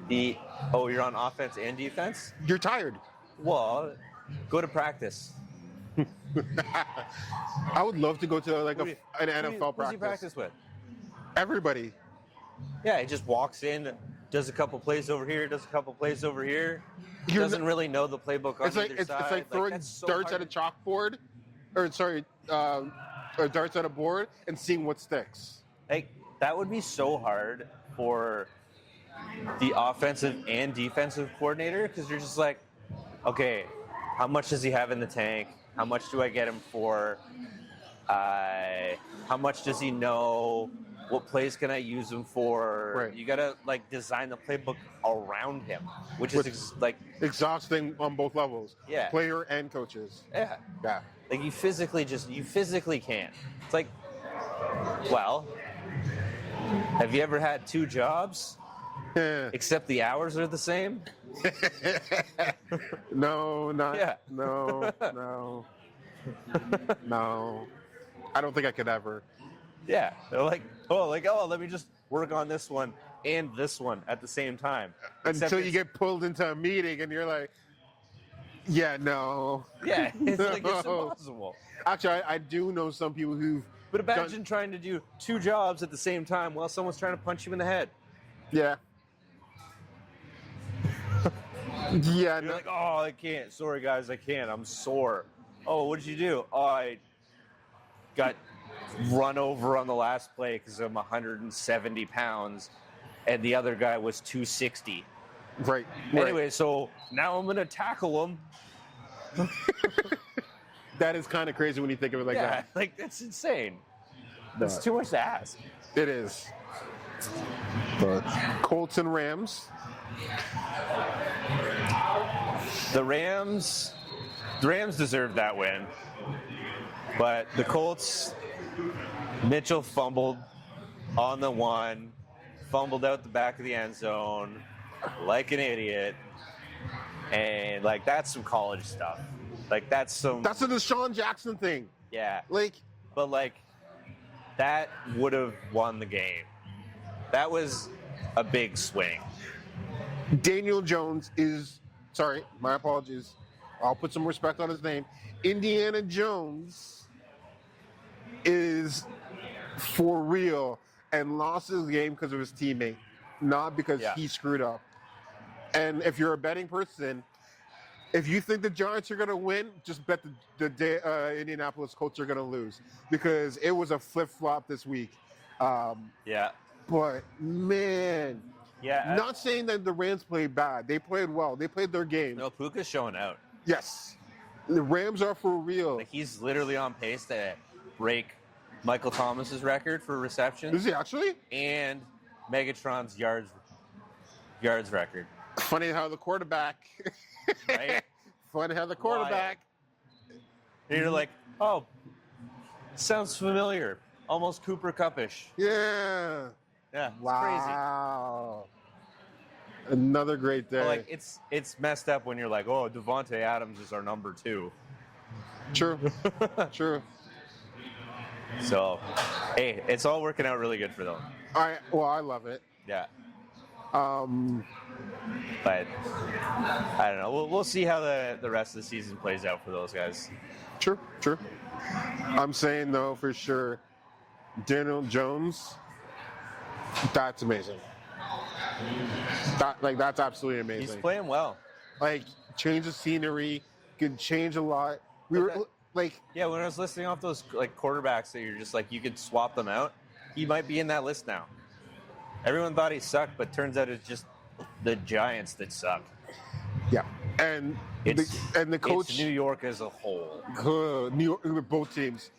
you're on offense and defense? You're tired. Well, go to practice. I would love to go to like an NFL Who's he practice. practice with? Everybody. Yeah, he just walks in, does a couple plays over here, does a couple plays over here. He doesn't really know the playbook on either side. It's like throwing that's so darts hard. at a chalkboard, or darts at a board and seeing what sticks. Like, that would be so hard for the offensive and defensive coordinator, because you're just like, okay, how much does he have in the tank? How much do I get him for? How much does he know? What plays can I use him for? Right. You gotta like design the playbook around him, which is Exhausting on both levels. Yeah. Player and coaches. yeah, Yeah. like you physically can't. It's like, well, have you ever had two jobs except the hours are the same? No, not. Yeah. No. No. I don't think I could ever. Yeah, they're like, let me just work on this one and this one at the same time. Until you get pulled into a meeting and you're like, yeah, no. Yeah, it's like it's No. impossible. Actually, I do know some people who've. But imagine trying to do two jobs at the same time while someone's trying to punch you in the head. Yeah. Yeah. You're No. like, oh, I can't. Sorry, guys, I can't. I'm sore. Oh, what did you do? Oh, I got run over on the last play because I'm 170 pounds, and the other guy was 260. Right. Anyway, so now I'm going to tackle him. That is kind of crazy when you think of it like Yeah, that. like, that's insane. That's But too much to ask. It is. But Colts and Rams. The Rams deserved that win. But the Colts, Mitchell fumbled on the one, fumbled out the back of the end zone like an idiot. And, like, that's some college stuff. Like, that's a Deshaun Jackson thing. yeah. Like, But, like, that would have won the game. That was a big swing. Daniel Jones is, sorry, my apologies. I'll put some respect on his name. Indiana Jones is for real and lost his game because of his teammate, not because he screwed up. And if you're a betting person, if you think the Giants are going to win, just bet the Indianapolis Colts are going to lose, because it was a flip-flop this week. Yeah. But, man, Yeah. not saying that the Rams played bad. They played well. They played their game. No, Puka's showing out. Yes. The Rams are for real. Like, he's literally on pace to break Michael Thomas's record for receptions Is he actually? and Megatron's yards record. Funny how the quarterback. Right? Funny how the quarterback. And you're like, oh, sounds familiar. Almost Cooper Cup-ish. Yeah. Yeah, it's crazy. Wow. Another great day. But, like, it's messed up when you're like, oh, Devontae Adams is our number 2. True. True. So, hey, it's all working out really good for them. I love it. Yeah. Um, But I don't know. We'll see how the rest of the season plays out for those guys. True. I'm saying though for sure, Daniel Jones. That's amazing. That's absolutely amazing. He's playing well. Like, change the scenery, could change a lot. We were like, Yeah, when I was listing off those like quarterbacks that you're just like you could swap them out, he might be in that list now. Everyone thought he sucked, but turns out it's just the Giants that suck. yeah, and the coach, It's New York as a whole, New York, both teams.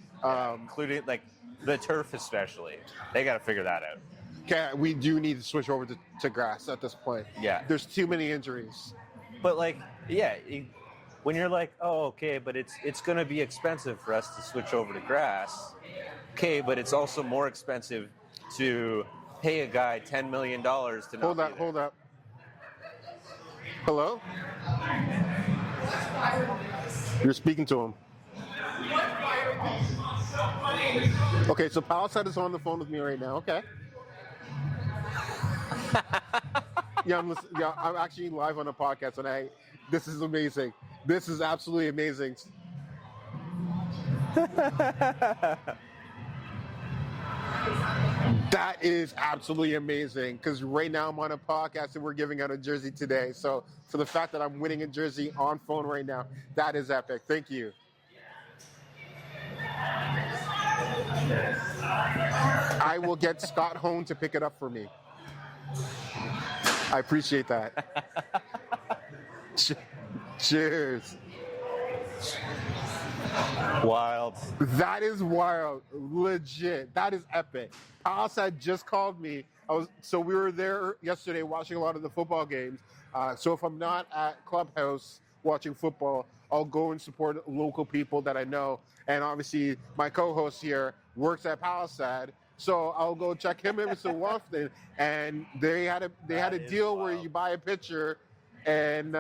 including like the turf especially. They got to figure that out. We do need to switch over to grass at this point. Yeah. There's too many injuries. But like, yeah, when you're like, oh, okay, but it's going to be expensive for us to switch over to grass. Okay, but it's also more expensive to pay a guy $10 million to not Hold up. Hello? You're speaking to him. Okay, so Palisade is on the phone with me right now. Okay. I'm actually live on a podcast, and this is amazing. This is absolutely amazing. That is absolutely amazing because right now I'm on a podcast and we're giving out a jersey today. So for the fact that I'm winning a jersey on phone right now, that is epic. Thank you. I will get Scott home to pick it up for me. I appreciate that. Cheers. Wild. That is wild. Legit. That is epic. Palisade just called me. So we were there yesterday watching a lot of the football games. So if I'm not at Clubhouse watching football, I'll go and support local people that I know. And obviously my co-host here works at Palisade. So I'll go check him every so often. And they had a deal where you buy a picture and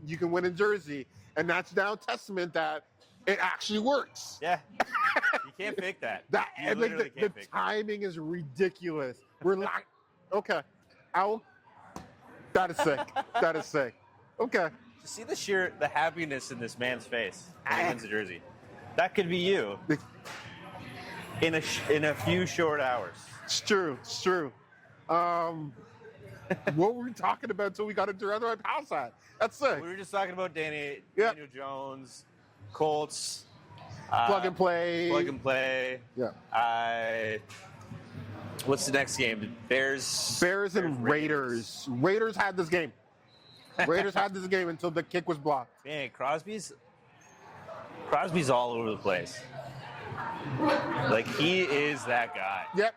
you can win a jersey. And that's now a testament that it actually works. Yeah. You can't fake that. You And literally the can't fake timing is ridiculous. We're like, okay. That is sick. That is sick. Okay. that. To see the happiness in this man's face when he wins a jersey. That could be you in a few short hours. It's true. It's true. What were we talking about until we got into other Palisade? That's sick. We were just talking about Daniel Jones, Colts. Plug and play. Plug and play. Yeah. What's the next game? Bears and Raiders. Raiders had this game. Raiders had this game until the kick was blocked. Man, Crosby's all over the place. Like, he is that guy. Yep.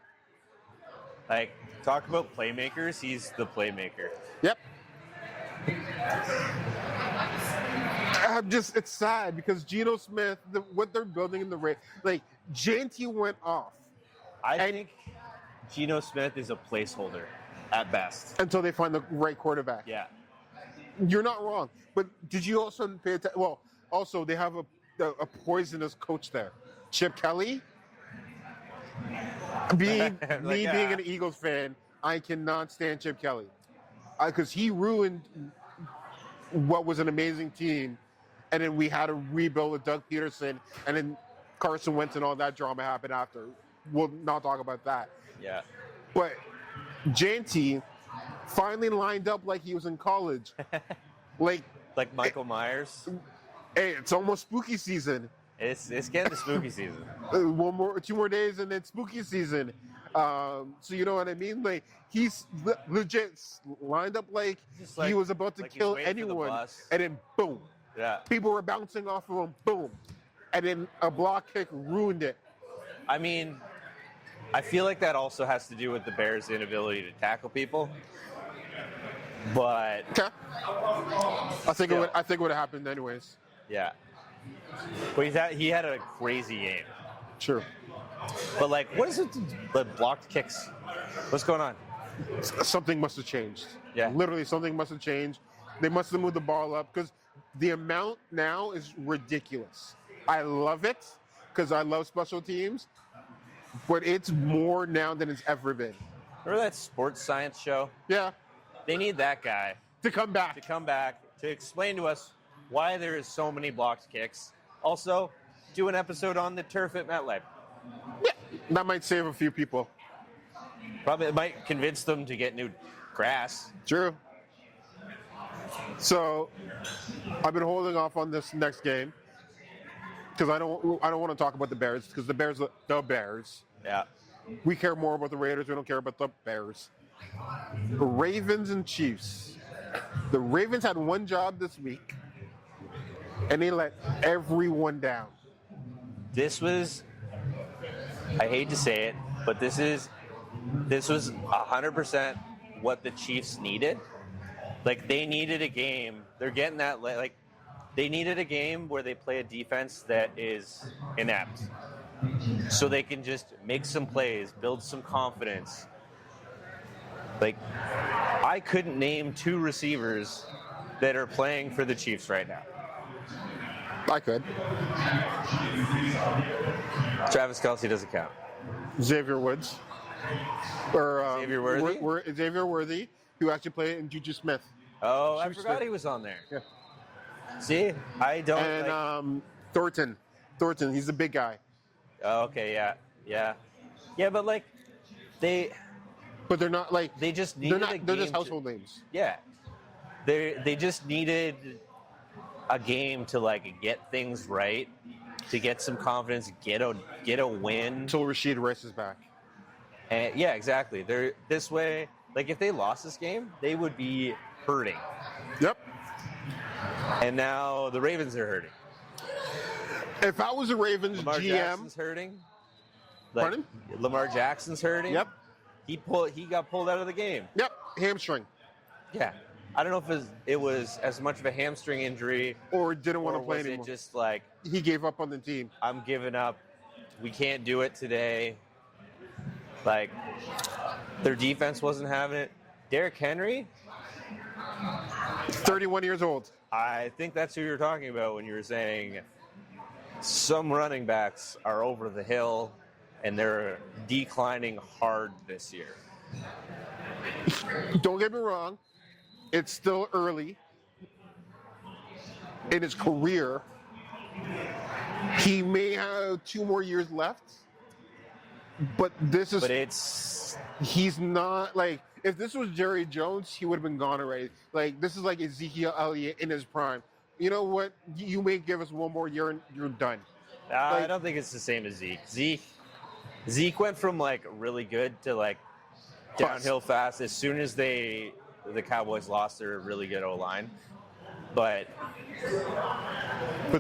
Like, talk about playmakers, he's the playmaker. Yep. It's sad because Geno Smith, what they're building in the Raiders, like, JT went off. I think Geno Smith is a placeholder at best. Until they find the right quarterback. Yeah. You're not wrong. But did you also pay attention? Well, also, they have a poisonous coach there. Chip Kelly. Being an Eagles fan, I cannot stand Chip Kelly. Because he ruined what was an amazing team. And then we had to rebuild with Doug Peterson. And then Carson Wentz and all that drama happened after. We'll not talk about that. Yeah. But JT finally lined up like he was in college. Like Michael Myers. Hey, it's almost spooky season. It's getting to spooky season. 2 more days and it's spooky season. So you know what I mean? Like, he's legit lined up like he was about to kill anyone, and then boom. Yeah. People were bouncing off of him, boom. And then a block kick ruined it. I mean, I feel like that also has to do with the Bears' inability to tackle people. But okay. I think it would have happened anyways. Yeah. But he had a crazy game. True. But like, what is it? The blocked kicks. What's going on? Something must have changed. Yeah. Literally, something must have changed. They must have moved the ball up because the amount now is ridiculous. I love it because I love special teams, but it's more now than it's ever been. Remember that sports science show? Yeah. They need that guy to come back to explain to us why there is so many blocked kicks. Also, do an episode on the turf at MetLife. Yeah, that might save a few people. Probably it might convince them to get new grass. True. So, I've been holding off on this next game because I don't want to talk about the Bears because the Bears. Yeah. We care more about the Raiders. We don't care about the Bears. The Ravens and Chiefs. The Ravens had one job this week, and they let everyone down. This was, I hate to say it, but this was 100% what the Chiefs needed. Like, they needed a game. They're getting that, like, they needed a game where they play a defense that is inept. So they can just make some plays, build some confidence. Like, I couldn't name 2 receivers that are playing for the Chiefs right now. I could. Travis Kelce doesn't count. Xavier Woods. Or Xavier Worthy? Xavier Worthy, who actually played in Juju Smith. Oh, I Juju forgot Smith. he was on there. Yeah. See, I don't. And Thornton, he's the big guy. Oh, okay, yeah, but like But they're not like they just needed a game. They're just household names. Yeah, they just needed a game to like get things right, to get some confidence, get a win. Until Rashid Rice is back. And yeah, exactly. They're this way. Like, if they lost this game, they would be hurting. Yep. And now the Ravens are hurting. If I was a Ravens Lamar GM, Jackson's hurting. Like, Pardon? Lamar Jackson's hurting. Yep. He got pulled out of the game. Yep, hamstring. Yeah. I don't know if it was as much of a hamstring injury Or didn't want or to play was anymore. it just like, He gave up on the team. I'm giving up. We can't do it today. Like, their defense wasn't having it. Derrick Henry, 31 years old. I think that's who you're talking about when you were saying some running backs are over the hill and they're declining hard this year. Don't get me wrong. It's still early in his career. He may have 2 more years left. But he's not like, if this was Jerry Jones, he would have been gone already. Like, this is like Ezekiel Elliott in his prime. You know what? You may give us 1 more year and you're done. I don't think it's the same as Zeke. Zeke went from like really good to like downhill fast as soon as the Cowboys lost their really good O-line. But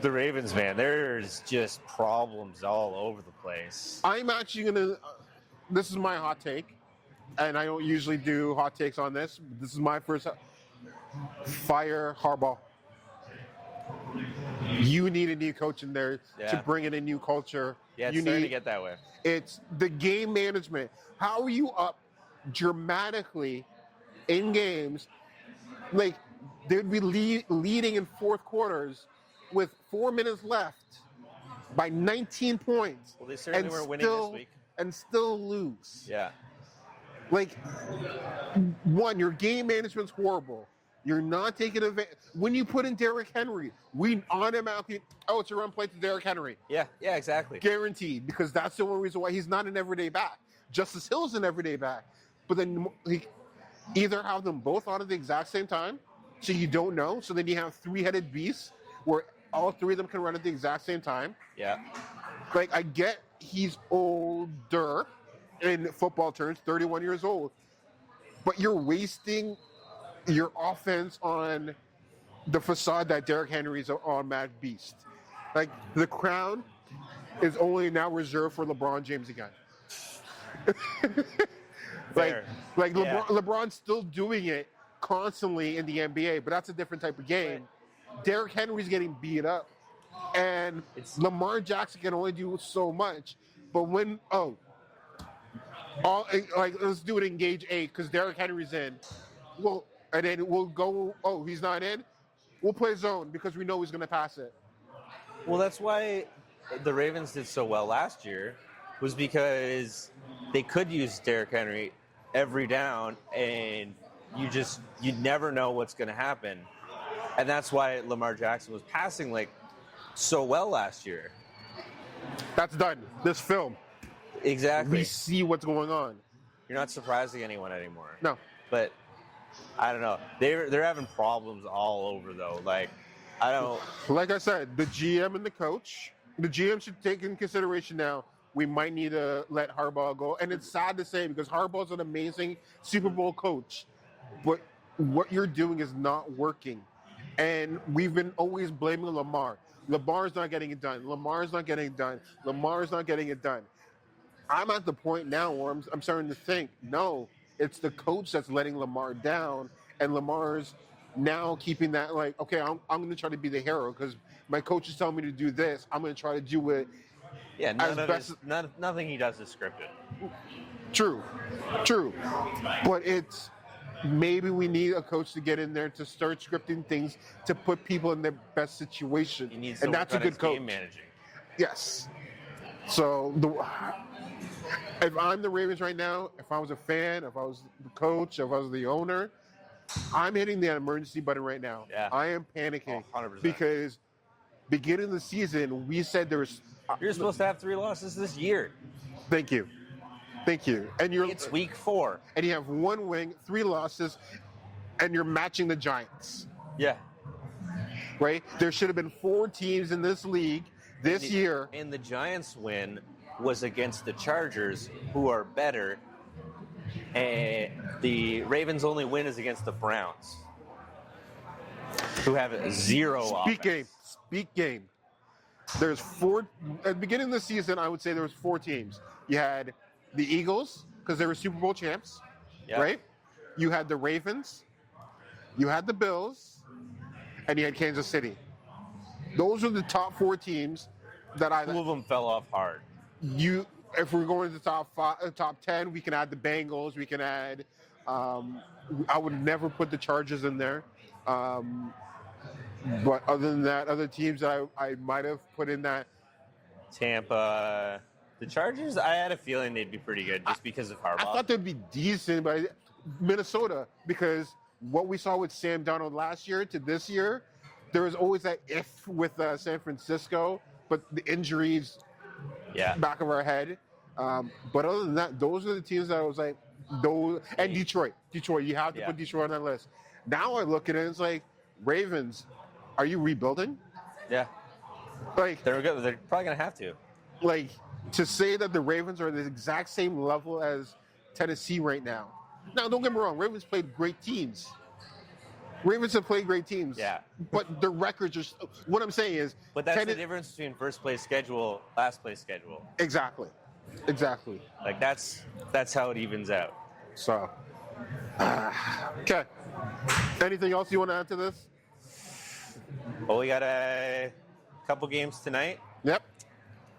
the Ravens, man, there's just problems all over the place. I'm actually going to, this is my hot take, and I don't usually do hot takes on this. This is my first, fire Harbaugh. You need a new coach in there to bring in a new culture. Yeah, it's starting to get that way. It's the game management. How are you up dramatically in games? Like, they'd be leading in fourth quarters with 4 minutes left by 19 points. Well, they certainly were winning this week. And still lose. Yeah. Like, 1, your game management's horrible. You're not taking advantage. When you put in Derrick Henry, we automatically, it's a run play to Derrick Henry. Yeah, exactly. Guaranteed, because that's the only reason why he's not an everyday back. Justice Hill is an everyday back. But then either have them both on at the exact same time, so you don't know. So then you have 3-headed beasts where all 3 of them can run at the exact same time. Yeah. Like, I get he's older in football terms, 31 years old, but you're wasting your offense on the facade that Derrick Henry is an automatic beast. Like, the crown is only now reserved for LeBron James again. LeBron's still doing it constantly in the NBA, but that's a different type of game. Derrick Henry's getting beat up, and Lamar Jackson can only do so much. But when let's do it in Gauge 8 because Derrick Henry's in. Well, and then we'll go. Oh, he's not in. We'll play zone because we know he's going to pass it. Well, that's why the Ravens did so well last year, was because they could use Derrick Henry every down, and you never know what's going to happen. And that's why Lamar Jackson was passing like so well last year. That's done. This film. Exactly. We see what's going on. You're not surprising anyone anymore. No. But I don't know. They're having problems all over though. Like, I don't. Like I said, the GM and the coach. The GM should take in consideration now. We might need to let Harbaugh go, and it's sad to say because Harbaugh's an amazing Super Bowl coach, but what you're doing is not working. And we've been always blaming Lamar. Lamar's not getting it done. Lamar's not getting it done. Lamar's not getting it done. I'm at the point now where I'm starting to think, no, it's the coach that's letting Lamar down, and Lamar's now keeping that like, okay, I'm going to try to be the hero because my coach is telling me to do this. I'm going to try to do it. Yeah, nothing he does is scripted. True. But it's maybe we need a coach to get in there to start scripting things to put people in their best situation. He needs and that's a good coach. Game managing. Yes. So if I'm the Ravens right now, if I was a fan, if I was the coach, if I was the owner, I'm hitting the emergency button right now. Yeah. I am panicking 100%. because beginning of the season, we said there was. You're supposed to have 3 losses this year. Thank you. And It's week 4. And you have 1 win, 3 losses, and you're matching the Giants. Yeah. Right? There should have been 4 teams in this league this year. And the Giants win was against the Chargers, who are better. And the Ravens' only win is against the Browns, who have 0 offense. Speak game. There's 4 at the beginning of the season. I would say there was 4 teams. You had the Eagles because they were Super Bowl champs, right? You had the Ravens, you had the Bills, and you had Kansas City. Those are the top 4 teams that 2 of them fell off hard. If we're going to the top 10, we can add the Bengals. We can add. I would never put the Chargers in there. But other than that, other teams that I might have put in that. Tampa, the Chargers, I had a feeling they'd be pretty good just because of Harbaugh. I thought they'd be decent, but Minnesota, because what we saw with Sam Darnold last year to this year, there was always that if with San Francisco, but the injuries back of our head. But other than that, those are the teams that I was like, those, and Detroit, you have to put Detroit on that list. Now I look at it, it's like, Ravens, are you rebuilding? Yeah. Like they're good. They're probably gonna have to. Like to say that the Ravens are the exact same level as Tennessee right now. Now, don't get me wrong, Ravens played great teams. Ravens have played great teams. Yeah. But the records are. What I'm saying is. But that's the difference between first place schedule, last place schedule. Exactly. Like that's how it evens out. So. Okay. Anything else you want to add to this? Well, we got a couple games tonight. Yep.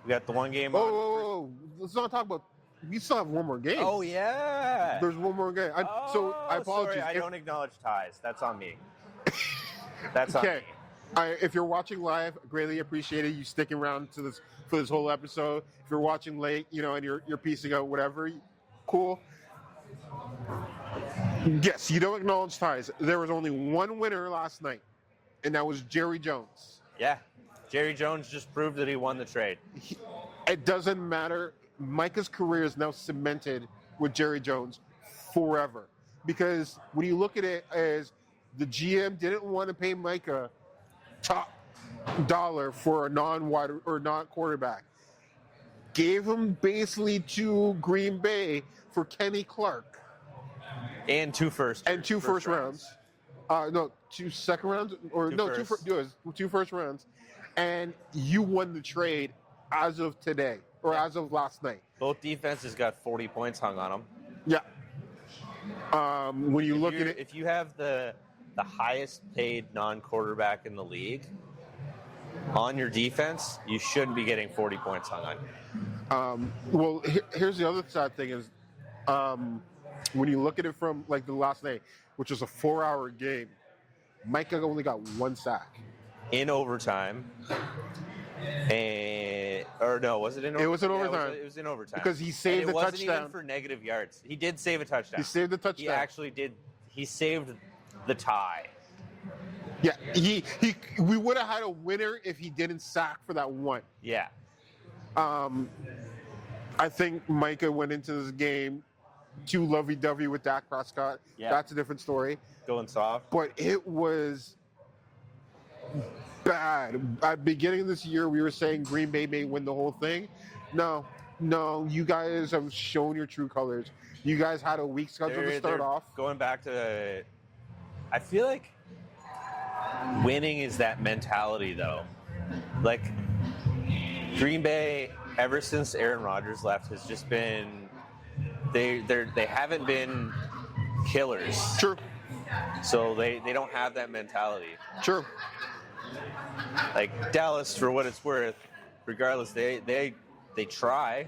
We got the 1 game. Oh, let's not talk about. We still have 1 more game. Oh yeah. There's 1 more game. So I apologize. Sorry, I don't acknowledge ties. That's on me. That's on me. If you're watching live, greatly appreciated you sticking around to this for this whole episode. If you're watching late, and you're piecing out whatever, cool. Yes, you don't acknowledge ties. There was only 1 winner last night, and that was Jerry Jones. Yeah, Jerry Jones just proved that he won the trade. It doesn't matter. Micah's career is now cemented with Jerry Jones forever. Because when you look at it as the GM didn't want to pay Micah top dollar for a non-wide or non-quarterback, gave him basically to Green Bay for Kenny Clark. And 2 first rounds. No, 2 second rounds or two first rounds, and you won the trade as of today or as of last night. Both defenses got 40 points hung on them. Yeah. When you look at it, if you have the highest paid non-quarterback in the league on your defense, you shouldn't be getting 40 points hung on you. Well, here's the other sad thing is. When you look at it from like the last night, which was a 4-hour game, Micah only got 1 sack. In overtime. Was it in overtime? It was in overtime. It was in overtime. Because he saved the touchdown. It wasn't even for negative yards. He did save a touchdown. He saved the touchdown. He actually did. He saved the tie. Yeah, we would have had a winner if he didn't sack for that 1. Yeah. I think Micah went into this game too lovey-dovey with Dak Prescott. Yeah. That's a different story. Going soft. But it was bad. At the beginning of this year, we were saying Green Bay may win the whole thing. No, you guys have shown your true colors. You guys had a weak schedule to start off. Going back to, I feel like winning is that mentality, though. Like, Green Bay, ever since Aaron Rodgers left, has just been, they haven't been killers. True. So they don't have that mentality. True. Like Dallas, for what it's worth, regardless, they try,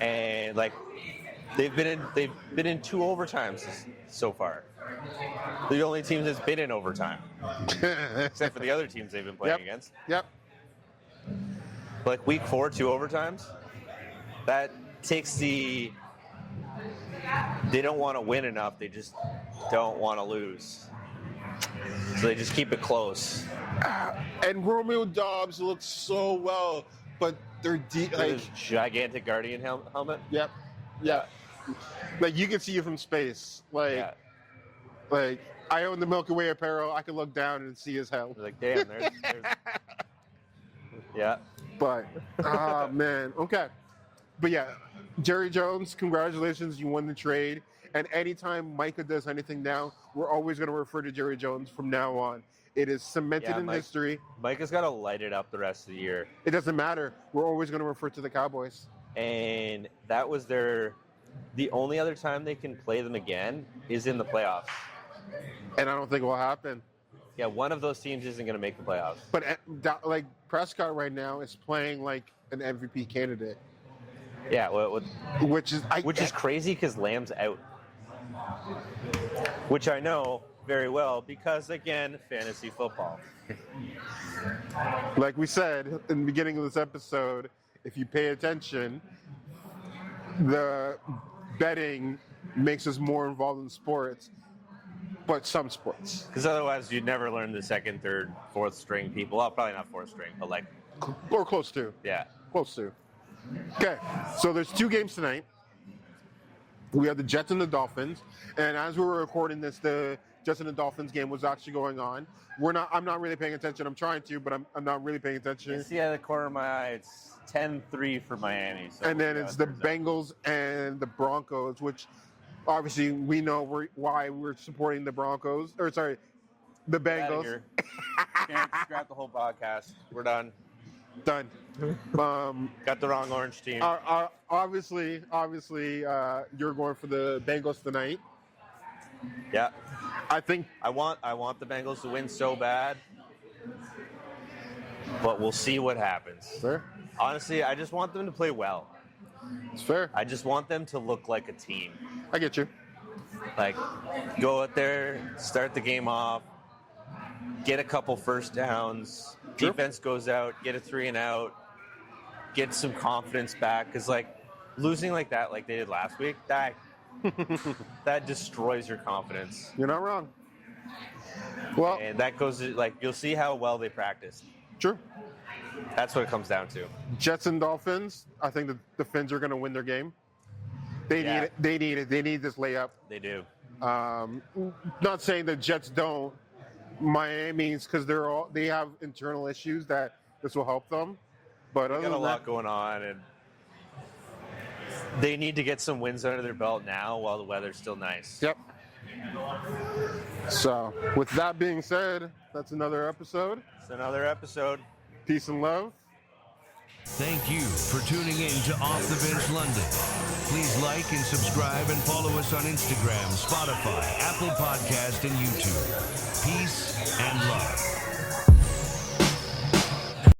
and like they've been in 2 overtimes so far. The only team that's been in overtime, except for the other teams they've been playing against. Yep. Like week 4, 2 overtimes. That takes the. They don't want to win enough. They just don't want to lose. So they just keep it close. And Romeo Dobbs looks so well, but they're deep. With his gigantic Guardian helmet. Yep. Yeah. Like you can see it from space. Like I own the Milky Way apparel. I can look down and see his hell. Like damn, there's yeah. But man, okay. But yeah, Jerry Jones, congratulations, you won the trade. And anytime Micah does anything now, we're always going to refer to Jerry Jones from now on. It is cemented in history. Micah's got to light it up the rest of the year. It doesn't matter. We're always going to refer to the Cowboys. And that was the only other time they can play them again is in the playoffs. And I don't think it will happen. Yeah, one of those teams isn't going to make the playoffs. But like Prescott right now is playing like an MVP candidate. Yeah, which is crazy because Lamb's out. Which I know very well because, again, fantasy football. Like we said in the beginning of this episode, if you pay attention, the betting makes us more involved in sports, but some sports. Because otherwise you'd never learn the 2nd, 3rd, 4th string people. Well, probably not 4th string, but like... Or close to. Yeah. Close to. Okay, so there's 2 games tonight. We have the Jets and the Dolphins, and as we were recording this, the Jets and the Dolphins game was actually going on. I'm not really paying attention. I'm trying to, but I'm not really paying attention. You see out of the corner of my eye, it's 10-3 for Miami. So and then it's the Bengals and the Broncos, which obviously we know why we're supporting the Broncos. Or sorry, the Bengals. Can't scrap the whole podcast. We're done. Done. Got the wrong orange team. Obviously, you're going for the Bengals tonight. Yeah. I think I want the Bengals to win so bad, but we'll see what happens. Fair. Honestly, I just want them to play well. It's fair. I just want them to look like a team. I get you. Like, go out there, start the game off, get a couple first downs. Sure. Defense goes out, get a 3 and out, get some confidence back. Because, like, losing like that, like they did last week, that destroys your confidence. You're not wrong. Well, and that goes, like, you'll see how well they practiced. True. That's what it comes down to. Jets and Dolphins, I think the Finns are going to win their game. They need it. They need it. They need this layup. They do. Not saying the Jets don't. Miami's because they have internal issues that this will help them. But they got a lot going on, and they need to get some wins under their belt now while the weather's still nice. Yep. So, with that being said, that's another episode. It's another episode. Peace and love. Thank you for tuning in to Off the Bench London. Please like and subscribe and follow us on Instagram, Spotify, Apple Podcast, and YouTube. Peace and love.